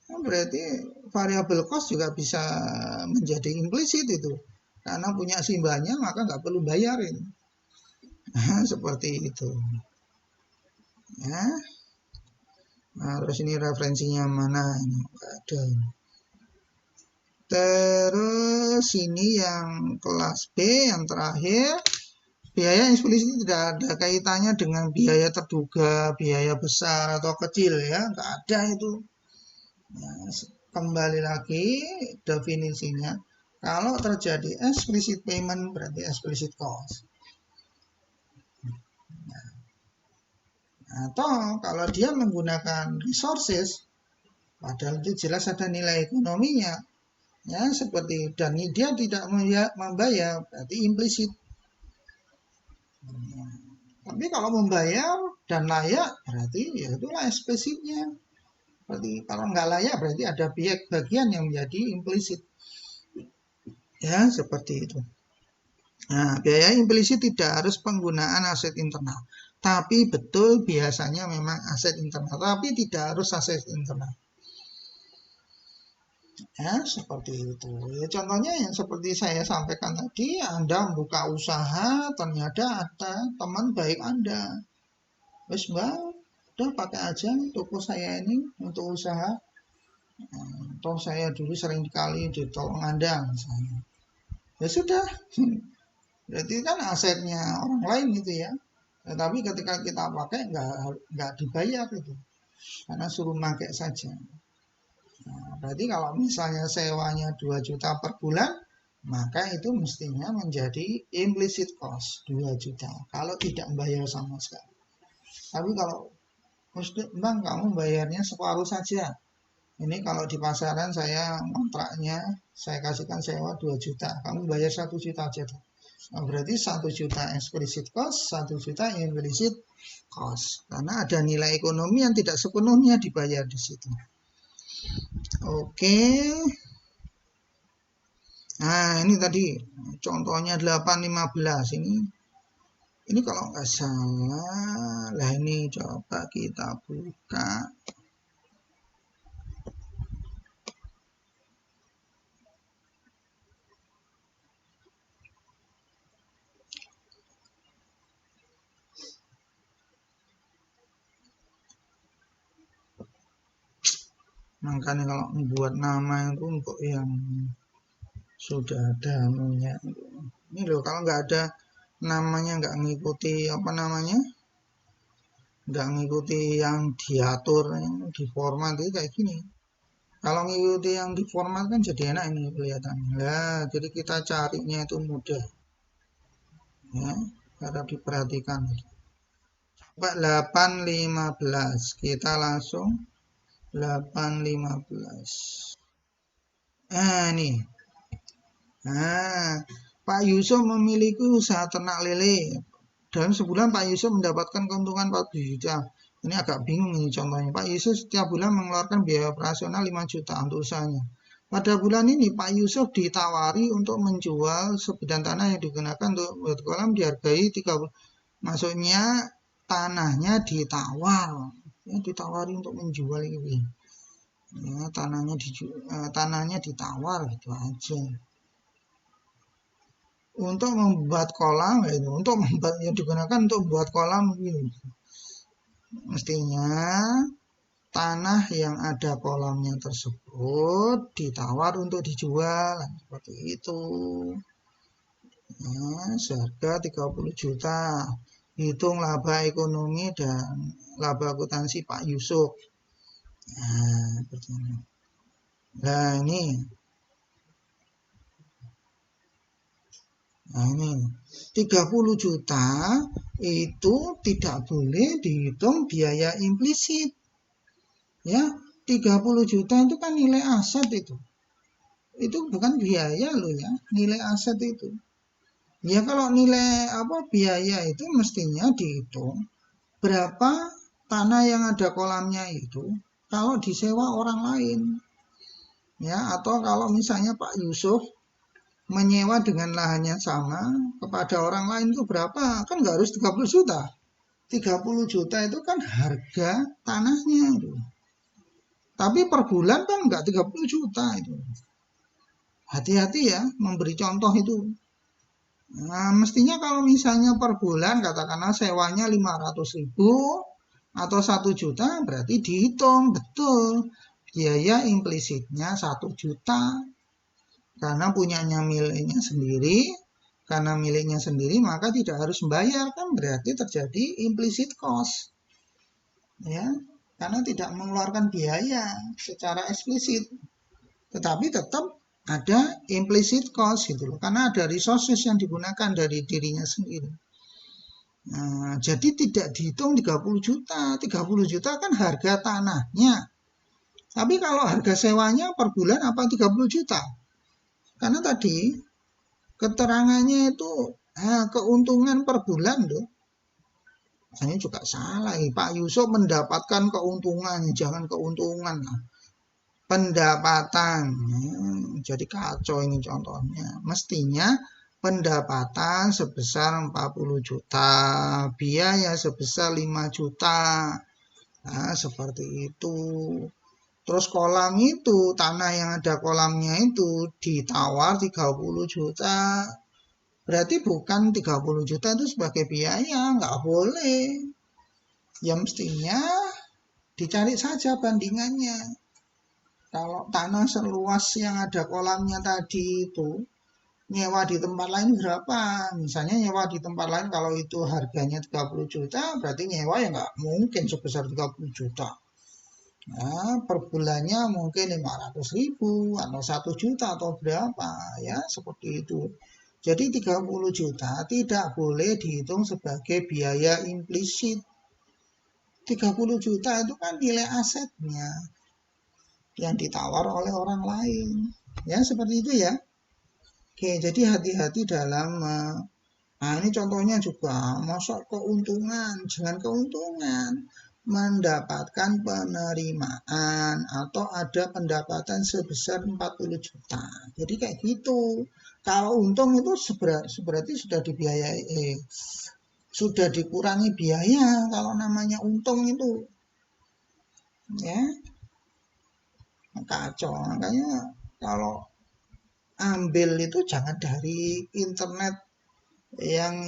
Nah, berarti variable cost juga bisa menjadi implisit itu, karena punya Simbahnya maka nggak perlu bayarin. Nah, seperti itu. Ya. Nah, terus ini referensinya mana? Ini nggak ada. Terus ini yang kelas B yang terakhir. Biaya eksplisit tidak ada kaitannya dengan biaya terduga, biaya besar atau kecil ya, nggak ada itu. Nah, kembali lagi definisinya, kalau terjadi explicit payment berarti explicit cost. Nah, atau kalau dia menggunakan resources, padahal itu jelas ada nilai ekonominya, ya seperti dan dia tidak membayar berarti implisit. Tapi kalau membayar dan layak berarti ya itulah eksplisitnya. Berarti kalau nggak layak berarti ada bagian yang menjadi implisit. Ya, seperti itu. Nah, biaya implisit tidak harus penggunaan aset internal. Tapi betul biasanya memang aset internal. Tapi tidak harus aset internal. Ya, seperti itu. Ya, contohnya yang seperti saya sampaikan tadi, Anda buka usaha, ternyata ada teman baik Anda. Wes mbak, udah pakai aja toko saya ini untuk usaha. Toh saya dulu sering kali ditolong Anda misalnya. Ya sudah, berarti kan asetnya orang lain gitu ya. Tetapi ketika kita pakai nggak dibayar itu, karena suruh pakai saja. Nah, berarti kalau misalnya sewanya 2 juta per bulan, maka itu mestinya menjadi implicit cost 2 juta. Kalau tidak bayar sama sekali. Tapi kalau Bang, kamu bayarnya separuh saja. Ini kalau di pasaran saya kontraknya, saya kasihkan sewa 2 juta. Kamu bayar 1 juta aja tuh. Nah, berarti 1 juta explicit cost, 1 juta implicit cost. Karena ada nilai ekonomi yang tidak sepenuhnya dibayar di situ. Oke. Nah, ini tadi contohnya 815 ini kalau nggak salah, lah ini coba kita buka. Makanya kalau membuat nama itu untuk yang sudah ada namanya. Ini loh, kalau nggak ada namanya, nggak ngikuti apa namanya, nggak ngikuti yang diatur, yang di format itu kayak gini. Kalau ngikuti yang di format kan jadi enak ini kelihatannya. Nah, jadi kita carinya itu mudah. Ya, harap diperhatikan. Coba 8.15. Kita langsung 8.15. Nih. Nah, Pak Yusuf memiliki usaha ternak lele. Dalam sebulan Pak Yusuf mendapatkan keuntungan 40 juta. Ini agak bingung ini contohnya. Pak Yusuf setiap bulan mengeluarkan biaya operasional 5 juta untuk usahanya. Pada bulan ini Pak Yusuf ditawari untuk menjual sebidang tanah yang digunakan untuk membuat kolam dihargai 30. Maksudnya tanahnya ditawar. Ya, ditawari untuk menjual ini. Ya, tanahnya ditawar gitu aja. Untuk membuat kolam itu, untuk membuat yang digunakan untuk membuat kolam ini. Mestinya tanah yang ada kolamnya tersebut ditawar untuk dijual seperti itu. Nah, seharga 30 juta. Hitung laba ekonomi dan laba akuntansi Pak Yusuf. Nah, ini. Nah, ini 30 juta itu tidak boleh dihitung biaya implisit. Ya, 30 juta itu kan nilai aset itu. Itu bukan biaya loh ya, nilai aset itu. Ya kalau nilai biaya itu mestinya dihitung berapa tanah yang ada kolamnya itu kalau disewa orang lain. Ya, atau kalau misalnya Pak Yusuf menyewa dengan lahannya sama kepada orang lain itu berapa? Kan nggak harus 30 juta. 30 juta itu kan harga tanahnya itu. Tapi per bulan kan nggak 30 juta itu. Hati-hati ya memberi contoh itu. Nah, mestinya kalau misalnya per bulan katakanlah sewanya 500.000 atau 1 juta berarti dihitung betul biaya implisitnya 1 juta. Karena punyanya miliknya sendiri, karena miliknya sendiri maka tidak harus membayar, kan berarti terjadi implicit cost. Ya, karena tidak mengeluarkan biaya secara eksplisit. Tetapi tetap ada implicit cost gitu loh, karena ada resources yang digunakan dari dirinya sendiri. Nah, jadi tidak dihitung 30 juta. 30 juta kan harga tanahnya. Tapi kalau harga sewanya per bulan apa 30 juta? Karena tadi keterangannya itu keuntungan per bulan loh. Ini juga salah. Pak Yusuf mendapatkan keuntungan, jangan keuntungan lah. Pendapatan. Jadi kacau ini contohnya. Mestinya pendapatan sebesar 40 juta, biaya sebesar 5 juta. Nah, seperti itu. Terus kolam itu, tanah yang ada kolamnya itu ditawar 30 juta. Berarti bukan 30 juta itu sebagai biaya, nggak boleh. Ya mestinya dicari saja bandingannya. Kalau tanah seluas yang ada kolamnya tadi itu nyewa di tempat lain berapa? Misalnya nyewa di tempat lain kalau itu harganya 30 juta, berarti nyewa ya nggak mungkin sebesar 30 juta. Nah, per bulannya mungkin 500.000 atau 1 juta atau berapa ya, seperti itu. Jadi 30 juta tidak boleh dihitung sebagai biaya implisit. 30 juta itu kan nilai asetnya yang ditawar oleh orang lain. Ya, seperti itu ya. Oke, jadi hati-hati dalam ini contohnya juga masuk keuntungan, jangan keuntungan, mendapatkan penerimaan atau ada pendapatan sebesar 40 juta. Jadi kayak gitu. Kalau untung itu berarti sudah dibiayai, sudah dikurangi biaya kalau namanya untung itu. Ya. Kacau. Makanya kalau ambil itu jangan dari internet yang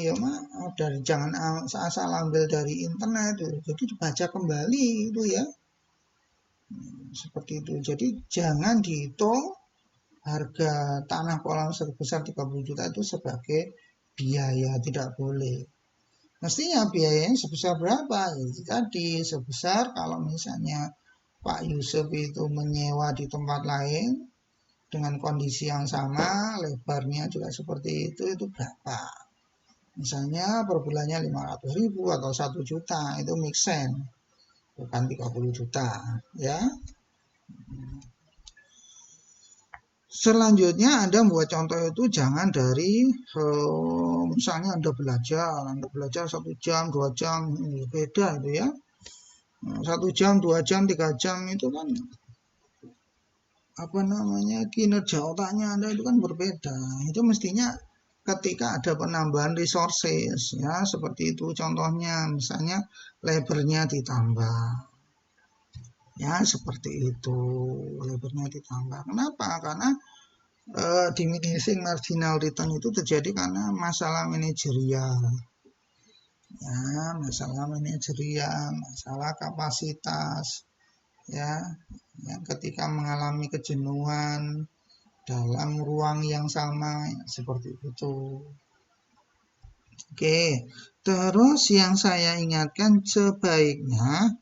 jangan asal ambil dari internet, jadi dibaca kembali itu ya. Seperti itu. Jadi jangan dihitung harga tanah kolam sebesar 30 juta itu sebagai biaya, tidak boleh. Mestinya biayanya sebesar berapa? Ya, tadi sebesar kalau misalnya Pak Yusuf itu menyewa di tempat lain dengan kondisi yang sama, lebarnya juga seperti itu berapa? Misalnya per bulannya 500.000 atau 1 juta, itu make sense. Bukan 30 juta, ya. Selanjutnya Anda buat contoh itu jangan dari misalnya Anda belajar 1 jam, 2 jam, beda itu ya. 1 jam, 2 jam, 3 jam itu kan kinerja otaknya Anda itu kan berbeda. Itu mestinya ketika ada penambahan resources ya, seperti itu contohnya, misalnya lebarnya ditambah. Ya, seperti itu. Lebarnya ditambah. Kenapa? Karena diminishing marginal return itu terjadi karena masalah manajerial. Ya, masalah manajerial, masalah kapasitas. Ya, yang ketika mengalami kejenuhan dalam ruang yang sama seperti itu. Oke, terus yang saya ingatkan sebaiknya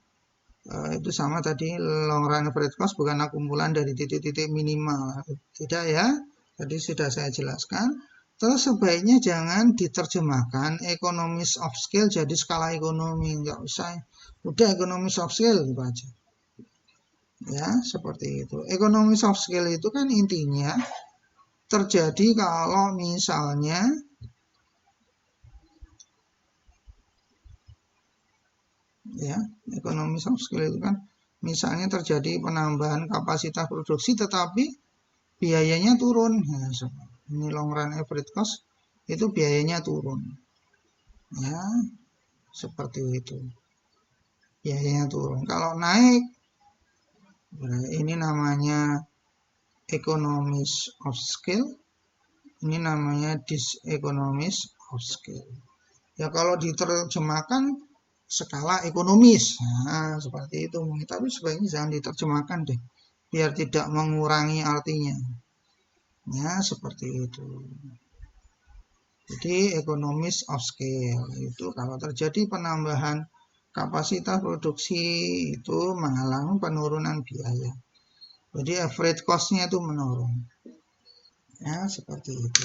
itu sama tadi, long run average cost bukan akumpulan dari titik-titik minimal, tidak ya, tadi sudah saya jelaskan. Terus sebaiknya jangan diterjemahkan economies of scale jadi skala ekonomi, nggak usah, udah economies of scale gitu aja ya, seperti itu. Economies of scale itu kan intinya terjadi kalau misalnya ya, economies of scale itu kan misalnya terjadi penambahan kapasitas produksi tetapi biayanya turun. Ya, ini long run average cost itu biayanya turun. Ya, seperti itu. Biayanya turun. Kalau naik, ini namanya economies of scale. Ini namanya diseconomies of scale. Ya kalau diterjemahkan skala ekonomis, nah seperti itu. Tapi sebaiknya jangan diterjemahkan deh, biar tidak mengurangi artinya. Ya seperti itu. Jadi economies of scale itu kalau terjadi penambahan kapasitas produksi itu mengalami penurunan biaya. Jadi average cost-nya itu menurun. Ya seperti itu.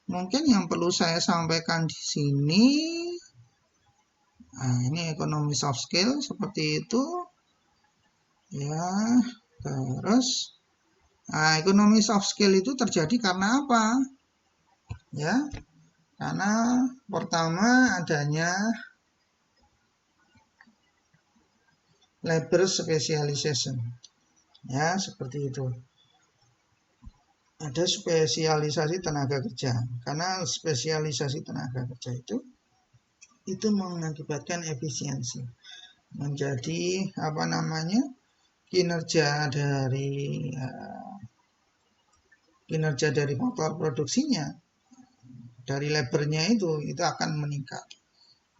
Mungkin yang perlu saya sampaikan di sini, nah ini economies of scale seperti itu. Ya, terus economies of scale itu terjadi karena apa? Ya, karena pertama adanya labor specialization. Ya, seperti itu. Ada spesialisasi tenaga kerja. Karena spesialisasi tenaga kerja itu mengakibatkan efisiensi. Menjadi kinerja dari faktor produksinya, dari labornya itu akan meningkat.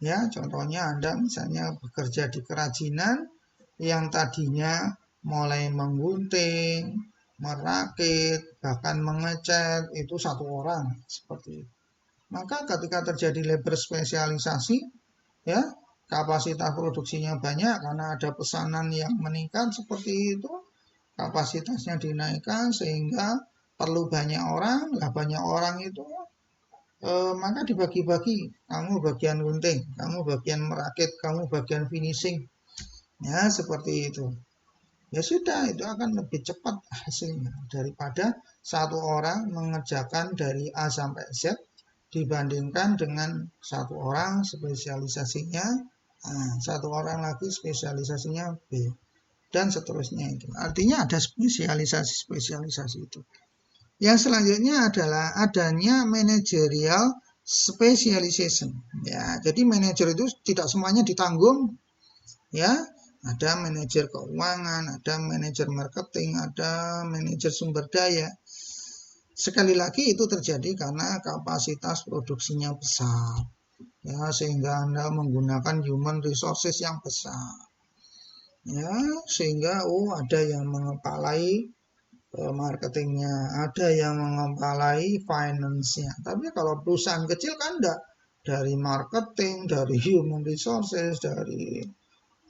Ya, contohnya Anda misalnya bekerja di kerajinan yang tadinya mulai menggunting, merakit, bahkan mengecat itu 1 orang seperti itu. Maka ketika terjadi labor spesialisasi, ya kapasitas produksinya banyak karena ada pesanan yang meningkat seperti itu, kapasitasnya dinaikkan sehingga perlu banyak orang, banyak orang itu maka dibagi-bagi, kamu bagian gunting, kamu bagian merakit, kamu bagian finishing, ya seperti itu. Ya sudah, itu akan lebih cepat hasilnya daripada 1 orang mengerjakan dari A sampai Z dibandingkan dengan 1 orang spesialisasinya, 1 orang lagi spesialisasinya B, dan seterusnya itu. Artinya ada spesialisasi itu. Yang selanjutnya adalah adanya managerial specialization. Ya, jadi manajer itu tidak semuanya ditanggung. Ya, ada manajer keuangan, ada manajer marketing, ada manajer sumber daya. Sekali lagi itu terjadi karena kapasitas produksinya besar. Ya, sehingga Anda menggunakan human resources yang besar. ya, sehingga ada yang mengepalai marketingnya, ada yang mengepalai finance-nya. Tapi kalau perusahaan kecil kan enggak, dari marketing, dari human resources, dari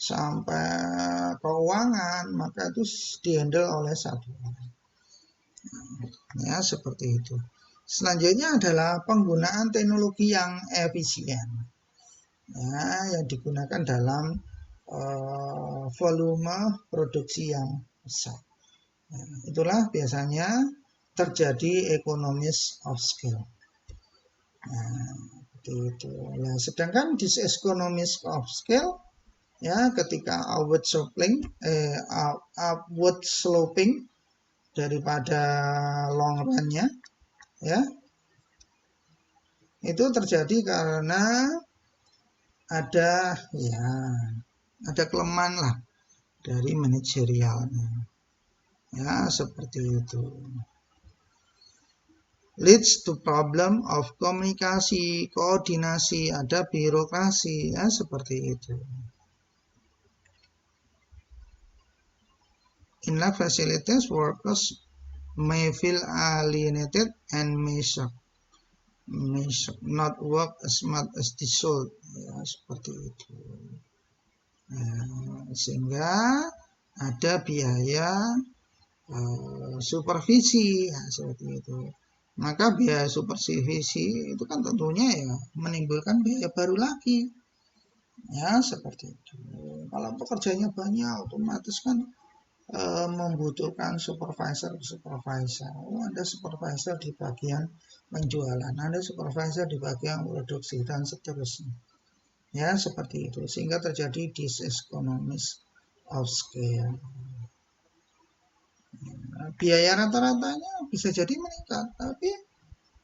sampai keuangan, maka itu dihandle oleh satu orang. Ya, seperti itu. Selanjutnya adalah penggunaan teknologi yang efisien, ya, yang digunakan dalam volume produksi yang besar. Nah, itulah biasanya terjadi economies of scale. Nah, seperti itu. Nah, sedangkan diseconomies of scale, ya, ketika upward sloping daripada long run-nya, ya, itu terjadi karena ada kelemahan lah dari manajerialnya, ya, seperti itu. Leads to problem of komunikasi, koordinasi, ada birokrasi, ya, seperti itu. In lab facilities, workers may feel alienated and may not work as much as they should, ya, seperti itu. Nah, sehingga ada biaya supervisi, ya, seperti itu. Maka biaya supervisi itu kan tentunya ya menimbulkan biaya baru lagi, ya, seperti itu. Kalau pekerjaannya banyak, otomatis kan membutuhkan supervisor. Ada supervisor di bagian penjualan, ada supervisor di bagian produksi, dan seterusnya, ya, seperti itu. Sehingga terjadi diseconomies of scale. Biaya rata-ratanya bisa jadi meningkat, tapi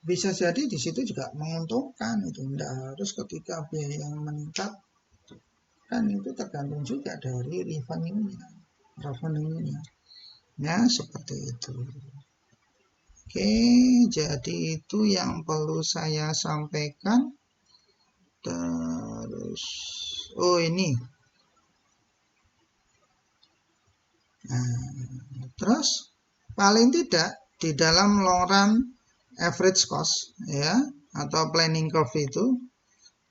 bisa jadi di situ juga menguntungkan. Itu tidak harus ketika biaya yang meningkat, kan itu tergantung juga dari revenue-nya, ya, seperti itu. Oke, jadi itu yang perlu saya sampaikan. Terus ini terus paling tidak di dalam long run average cost, ya, atau planning curve itu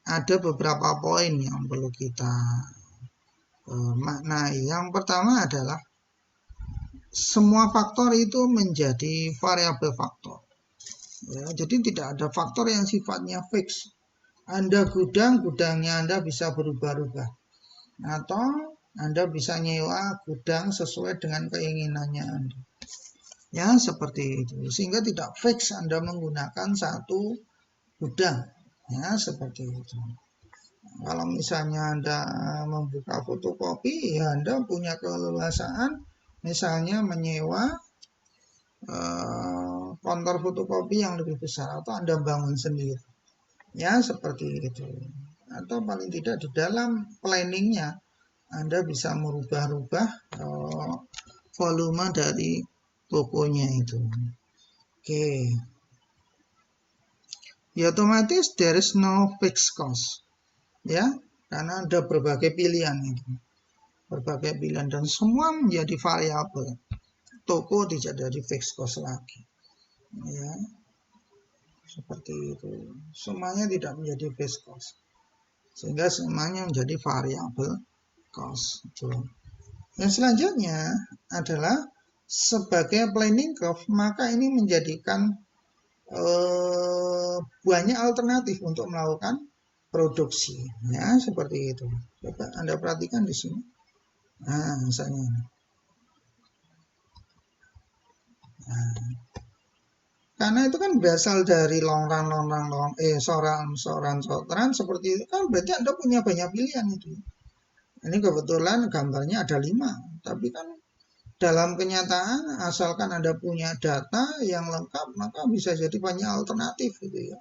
ada beberapa poin yang perlu kita maknai. Yang pertama adalah semua faktor itu menjadi variabel faktor, ya, jadi tidak ada faktor yang sifatnya fix. Anda gudangnya Anda bisa berubah-ubah, atau Anda bisa nyewa gudang sesuai dengan keinginannya Anda, ya, seperti itu. Sehingga tidak fix Anda menggunakan satu gudang, ya, seperti itu. Kalau misalnya Anda membuka fotokopi, ya Anda punya keleluasaan misalnya menyewa kontor fotokopi yang lebih besar, atau Anda bangun sendiri, ya, seperti itu. Atau paling tidak di dalam planningnya Anda bisa merubah-rubah volume dari tokonya itu. Oke, ya, otomatis there is no fixed cost, ya, karena ada berbagai pilihan itu, dan semua menjadi variabel. Toko tidak dari fixed cost lagi, ya, seperti itu. Semuanya tidak menjadi fixed cost, sehingga semuanya menjadi variabel cost. Yang selanjutnya adalah sebagai planning curve, maka ini menjadikan banyak alternatif untuk melakukan produksi, ya, seperti itu. Coba Anda perhatikan di sini. Nah, misalnya, karena itu kan berasal dari short-run seperti itu kan, berarti Anda punya banyak pilihan itu. Ini kebetulan gambarnya ada 5, tapi kan dalam kenyataan asalkan Anda punya data yang lengkap, maka bisa jadi banyak alternatif gitu, ya.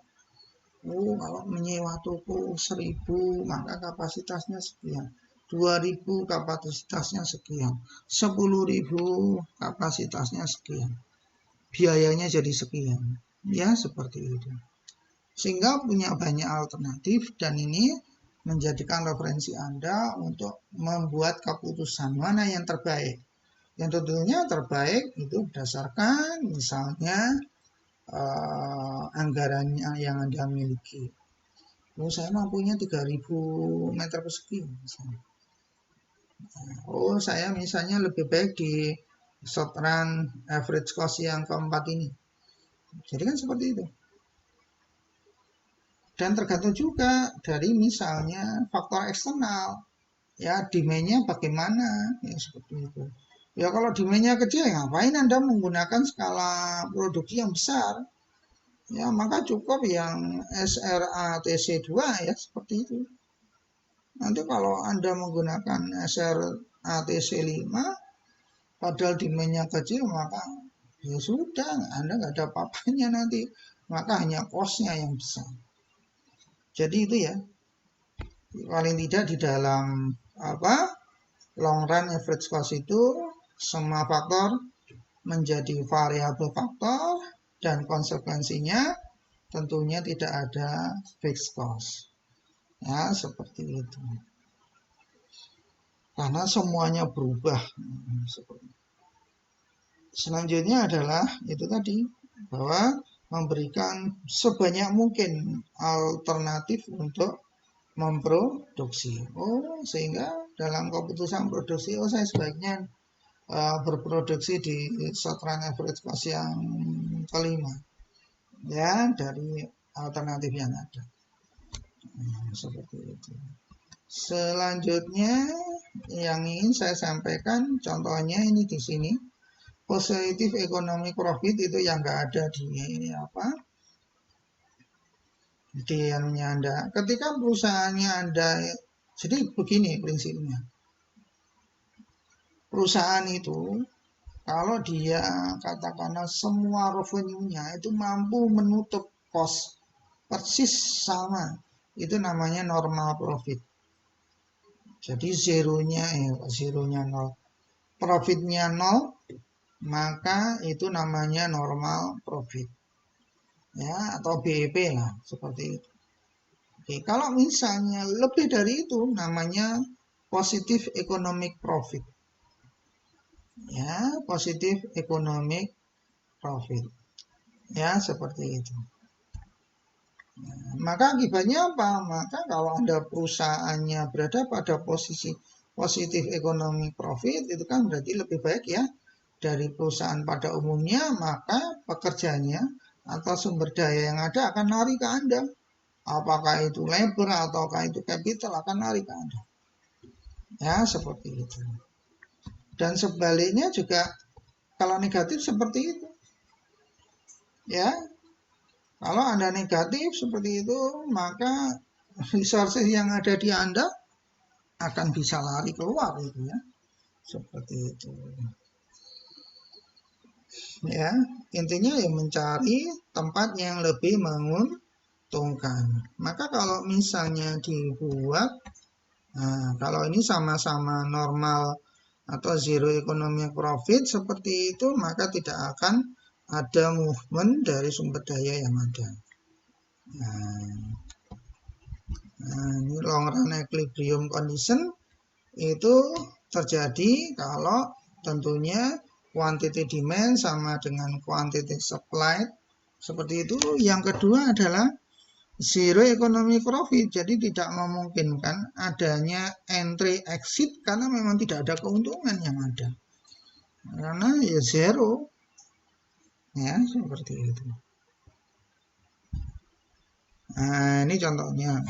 Kalau menyewa toko 1.000 maka kapasitasnya sekian, 2.000 kapasitasnya sekian, 10.000 kapasitasnya sekian, biayanya jadi sekian, ya, seperti itu. Sehingga punya banyak alternatif, dan ini menjadikan referensi Anda untuk membuat keputusan mana yang terbaik. Yang tentunya terbaik itu berdasarkan misalnya anggaran yang Anda miliki. Oh, saya mampunya 3.000 meter persegi misalnya. Oh, saya misalnya lebih baik di short run average cost yang keempat ini. Jadi kan seperti itu. Dan tergantung juga dari misalnya faktor eksternal. Ya, demand-nya bagaimana, ya seperti itu. Ya kalau demand-nya kecil, ngapain Anda menggunakan skala produksi yang besar? Ya, maka cukup yang SRATC2 ya, seperti itu. Nanti kalau Anda menggunakan SRATC5, padahal demand-nya kecil, maka ya sudah, Anda nggak ada apa-apanya nanti. Maka hanya cost-nya yang besar. Jadi itu ya, paling tidak di dalam long run average cost itu semua faktor menjadi variabel faktor dan konsekuensinya tentunya tidak ada fixed cost. Ya, seperti itu. Karena semuanya berubah. Selanjutnya adalah itu tadi, bahwa memberikan sebanyak mungkin alternatif untuk memproduksi. Oh, sehingga dalam keputusan produksi, oh saya sebaiknya berproduksi di short run average cost yang kelima. Ya, dari alternatif yang ada. Seperti itu. Selanjutnya yang ingin saya sampaikan, contohnya ini di sini, positif economic profit itu yang nggak ada di di Anda. Ketika perusahaannya Anda, jadi begini prinsipnya. Perusahaan itu kalau dia katakanlah semua revenue-nya itu mampu menutup cost persis sama, itu namanya normal profit. Jadi zeronya nol, profitnya nol, maka itu namanya normal profit. Ya, atau BEP lah, seperti itu. Oke, kalau misalnya lebih dari itu namanya positive economic profit. Ya, positive economic profit. Ya, seperti itu. Maka akibatnya apa? Maka kalau Anda perusahaannya berada pada posisi positif ekonomi profit, itu kan berarti lebih baik ya dari perusahaan pada umumnya, maka pekerjanya atau sumber daya yang ada akan lari ke Anda. Apakah itu labor ataukah itu capital akan lari ke Anda. Ya, seperti itu. Dan sebaliknya juga kalau negatif seperti itu. Ya, kalau Anda negatif seperti itu, maka resources yang ada di Anda akan bisa lari keluar itu ya. Seperti itu. Ya, intinya ya mencari tempat yang lebih menguntungkan. Maka kalau misalnya dibuat, nah, kalau ini sama-sama normal atau zero economic profit seperti itu, maka tidak akan ada movement dari sumber daya yang ada. Nah, ini long run equilibrium condition itu terjadi kalau tentunya quantity demand sama dengan quantity supply. Seperti itu. Yang kedua adalah zero economic profit. Jadi tidak memungkinkan adanya entry exit karena memang tidak ada keuntungan yang ada. Karena ya zero. Ya, seperti itu. Nah, ini contohnya.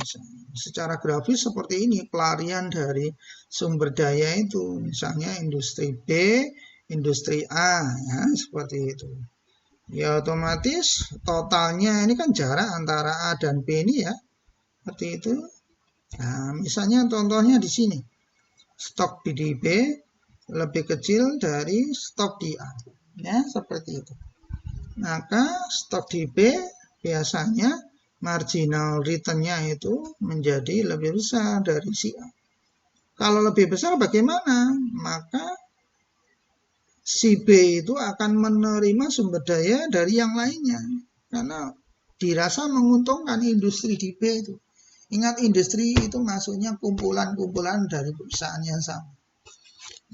Secara grafis seperti ini pelarian dari sumber daya itu. Misalnya industri B, industri A, ya, seperti itu. Ya otomatis totalnya ini kan jarak antara A dan B ini ya. Seperti itu. Nah, misalnya contohnya di sini. Stok di B lebih kecil dari stok di A. Ya, seperti itu. Maka stok di B biasanya marginal return-nya itu menjadi lebih besar dari si A. Kalau lebih besar bagaimana? Maka si B itu akan menerima sumber daya dari yang lainnya. Karena dirasa menguntungkan industri di B itu. Ingat, industri itu maksudnya kumpulan-kumpulan dari perusahaan yang sama.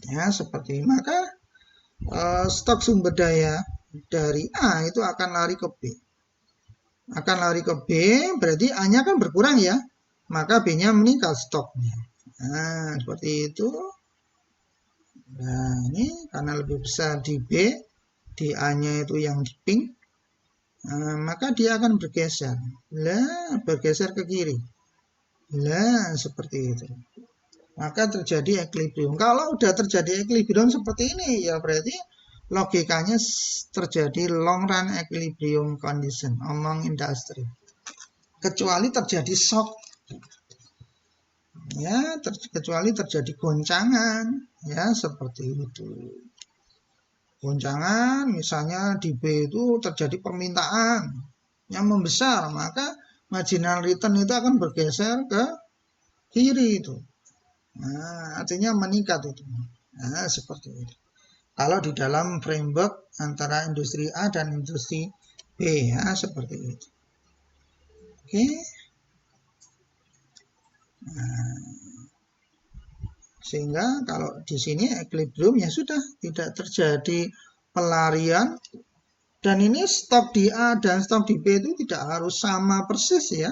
Ya, seperti maka stok sumber daya dari A itu akan lari ke B. Akan lari ke B, berarti A-nya kan berkurang ya. Maka B-nya meningkat stoknya. Nah, seperti itu. Nah, ini karena lebih besar di B, di A-nya itu yang di pink, maka dia akan bergeser. Bergeser ke kiri. Seperti itu. Maka terjadi equilibrium. Kalau udah terjadi equilibrium seperti ini, ya berarti logikanya terjadi long run equilibrium condition among industry. Kecuali terjadi shock. Ya, kecuali terjadi goncangan. Ya, seperti itu. Goncangan, misalnya di B itu terjadi permintaan yang membesar, maka marginal return itu akan bergeser ke kiri itu. Nah, artinya meningkat itu. Nah, seperti itu. Kalau di dalam framework antara industri A dan industri B, ya, seperti itu. Oke. Nah, sehingga kalau di sini equilibrium ya sudah, tidak terjadi pelarian. Dan ini stok di A dan stok di B itu tidak harus sama persis ya.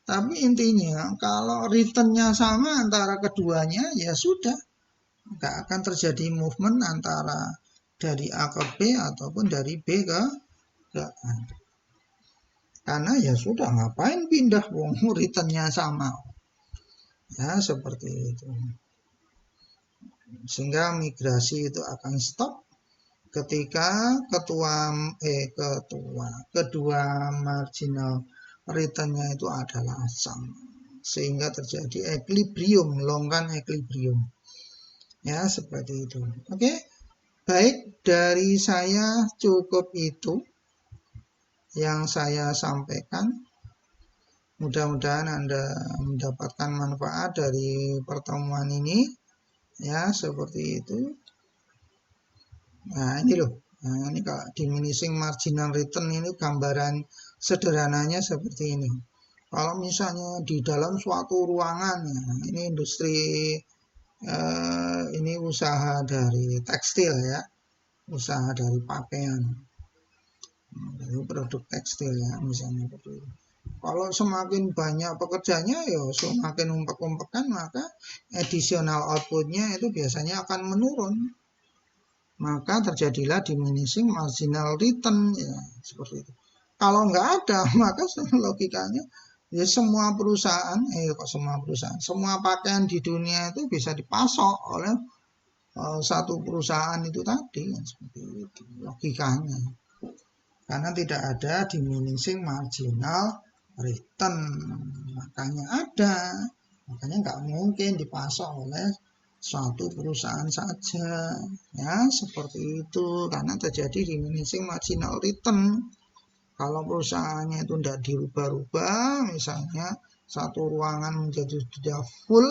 Tapi intinya kalau returnnya sama antara keduanya ya sudah. Nggak akan terjadi movement antara dari A ke B ataupun dari B ke A. Karena ya sudah, ngapain pindah, wong returnnya sama. Ya, seperti itu. Sehingga migrasi itu akan stop ketika kedua marginal returnnya itu adalah sama. Sehingga terjadi equilibrium, long run equilibrium. Ya, seperti itu. Oke. Baik, dari saya cukup itu yang saya sampaikan. Mudah-mudahan Anda mendapatkan manfaat dari pertemuan ini. Ya, seperti itu. Nah, ini loh. Nah, ini kalau diminishing marginal return ini gambaran sederhananya seperti ini. Kalau misalnya di dalam suatu ruangan, ya, ini industri, ini usaha dari tekstil ya, usaha dari pakaian, dari produk tekstil ya, misalnya seperti itu. Kalau semakin banyak pekerjanya, ya semakin umpek-umpekan, maka additional outputnya itu biasanya akan menurun. Maka terjadilah diminishing marginal return ya, seperti itu. Kalau nggak ada, maka logikanya ya semua perusahaan, semua pakaian di dunia itu bisa dipasok oleh satu perusahaan itu tadi, seperti itu logikanya. Karena tidak ada diminishing marginal return, makanya nggak mungkin dipasok oleh suatu perusahaan saja, ya seperti itu. Karena terjadi diminishing marginal return. Kalau perusahaannya itu tidak dirubah-rubah, misalnya satu ruangan menjadi sudah full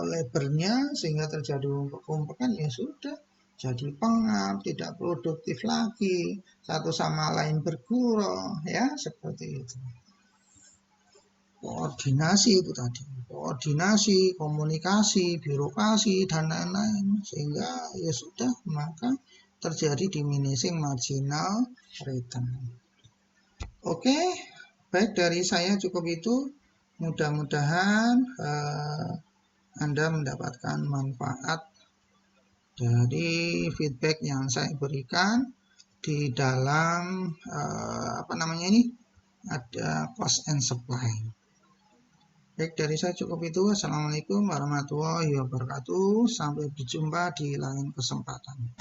labornya, sehingga terjadi umpek-umpekan, ya sudah, jadi pengap, tidak produktif lagi, satu sama lain bergurau, ya seperti itu. Koordinasi itu tadi, koordinasi, komunikasi, birokrasi, dan lain-lain, sehingga ya sudah, maka terjadi diminishing marginal return. Oke, baik, dari saya cukup itu. Mudah-mudahan Anda mendapatkan manfaat dari feedback yang saya berikan di dalam ada cost and supply. Baik, dari saya cukup itu. Assalamualaikum warahmatullahi wabarakatuh. Sampai berjumpa di lain kesempatan.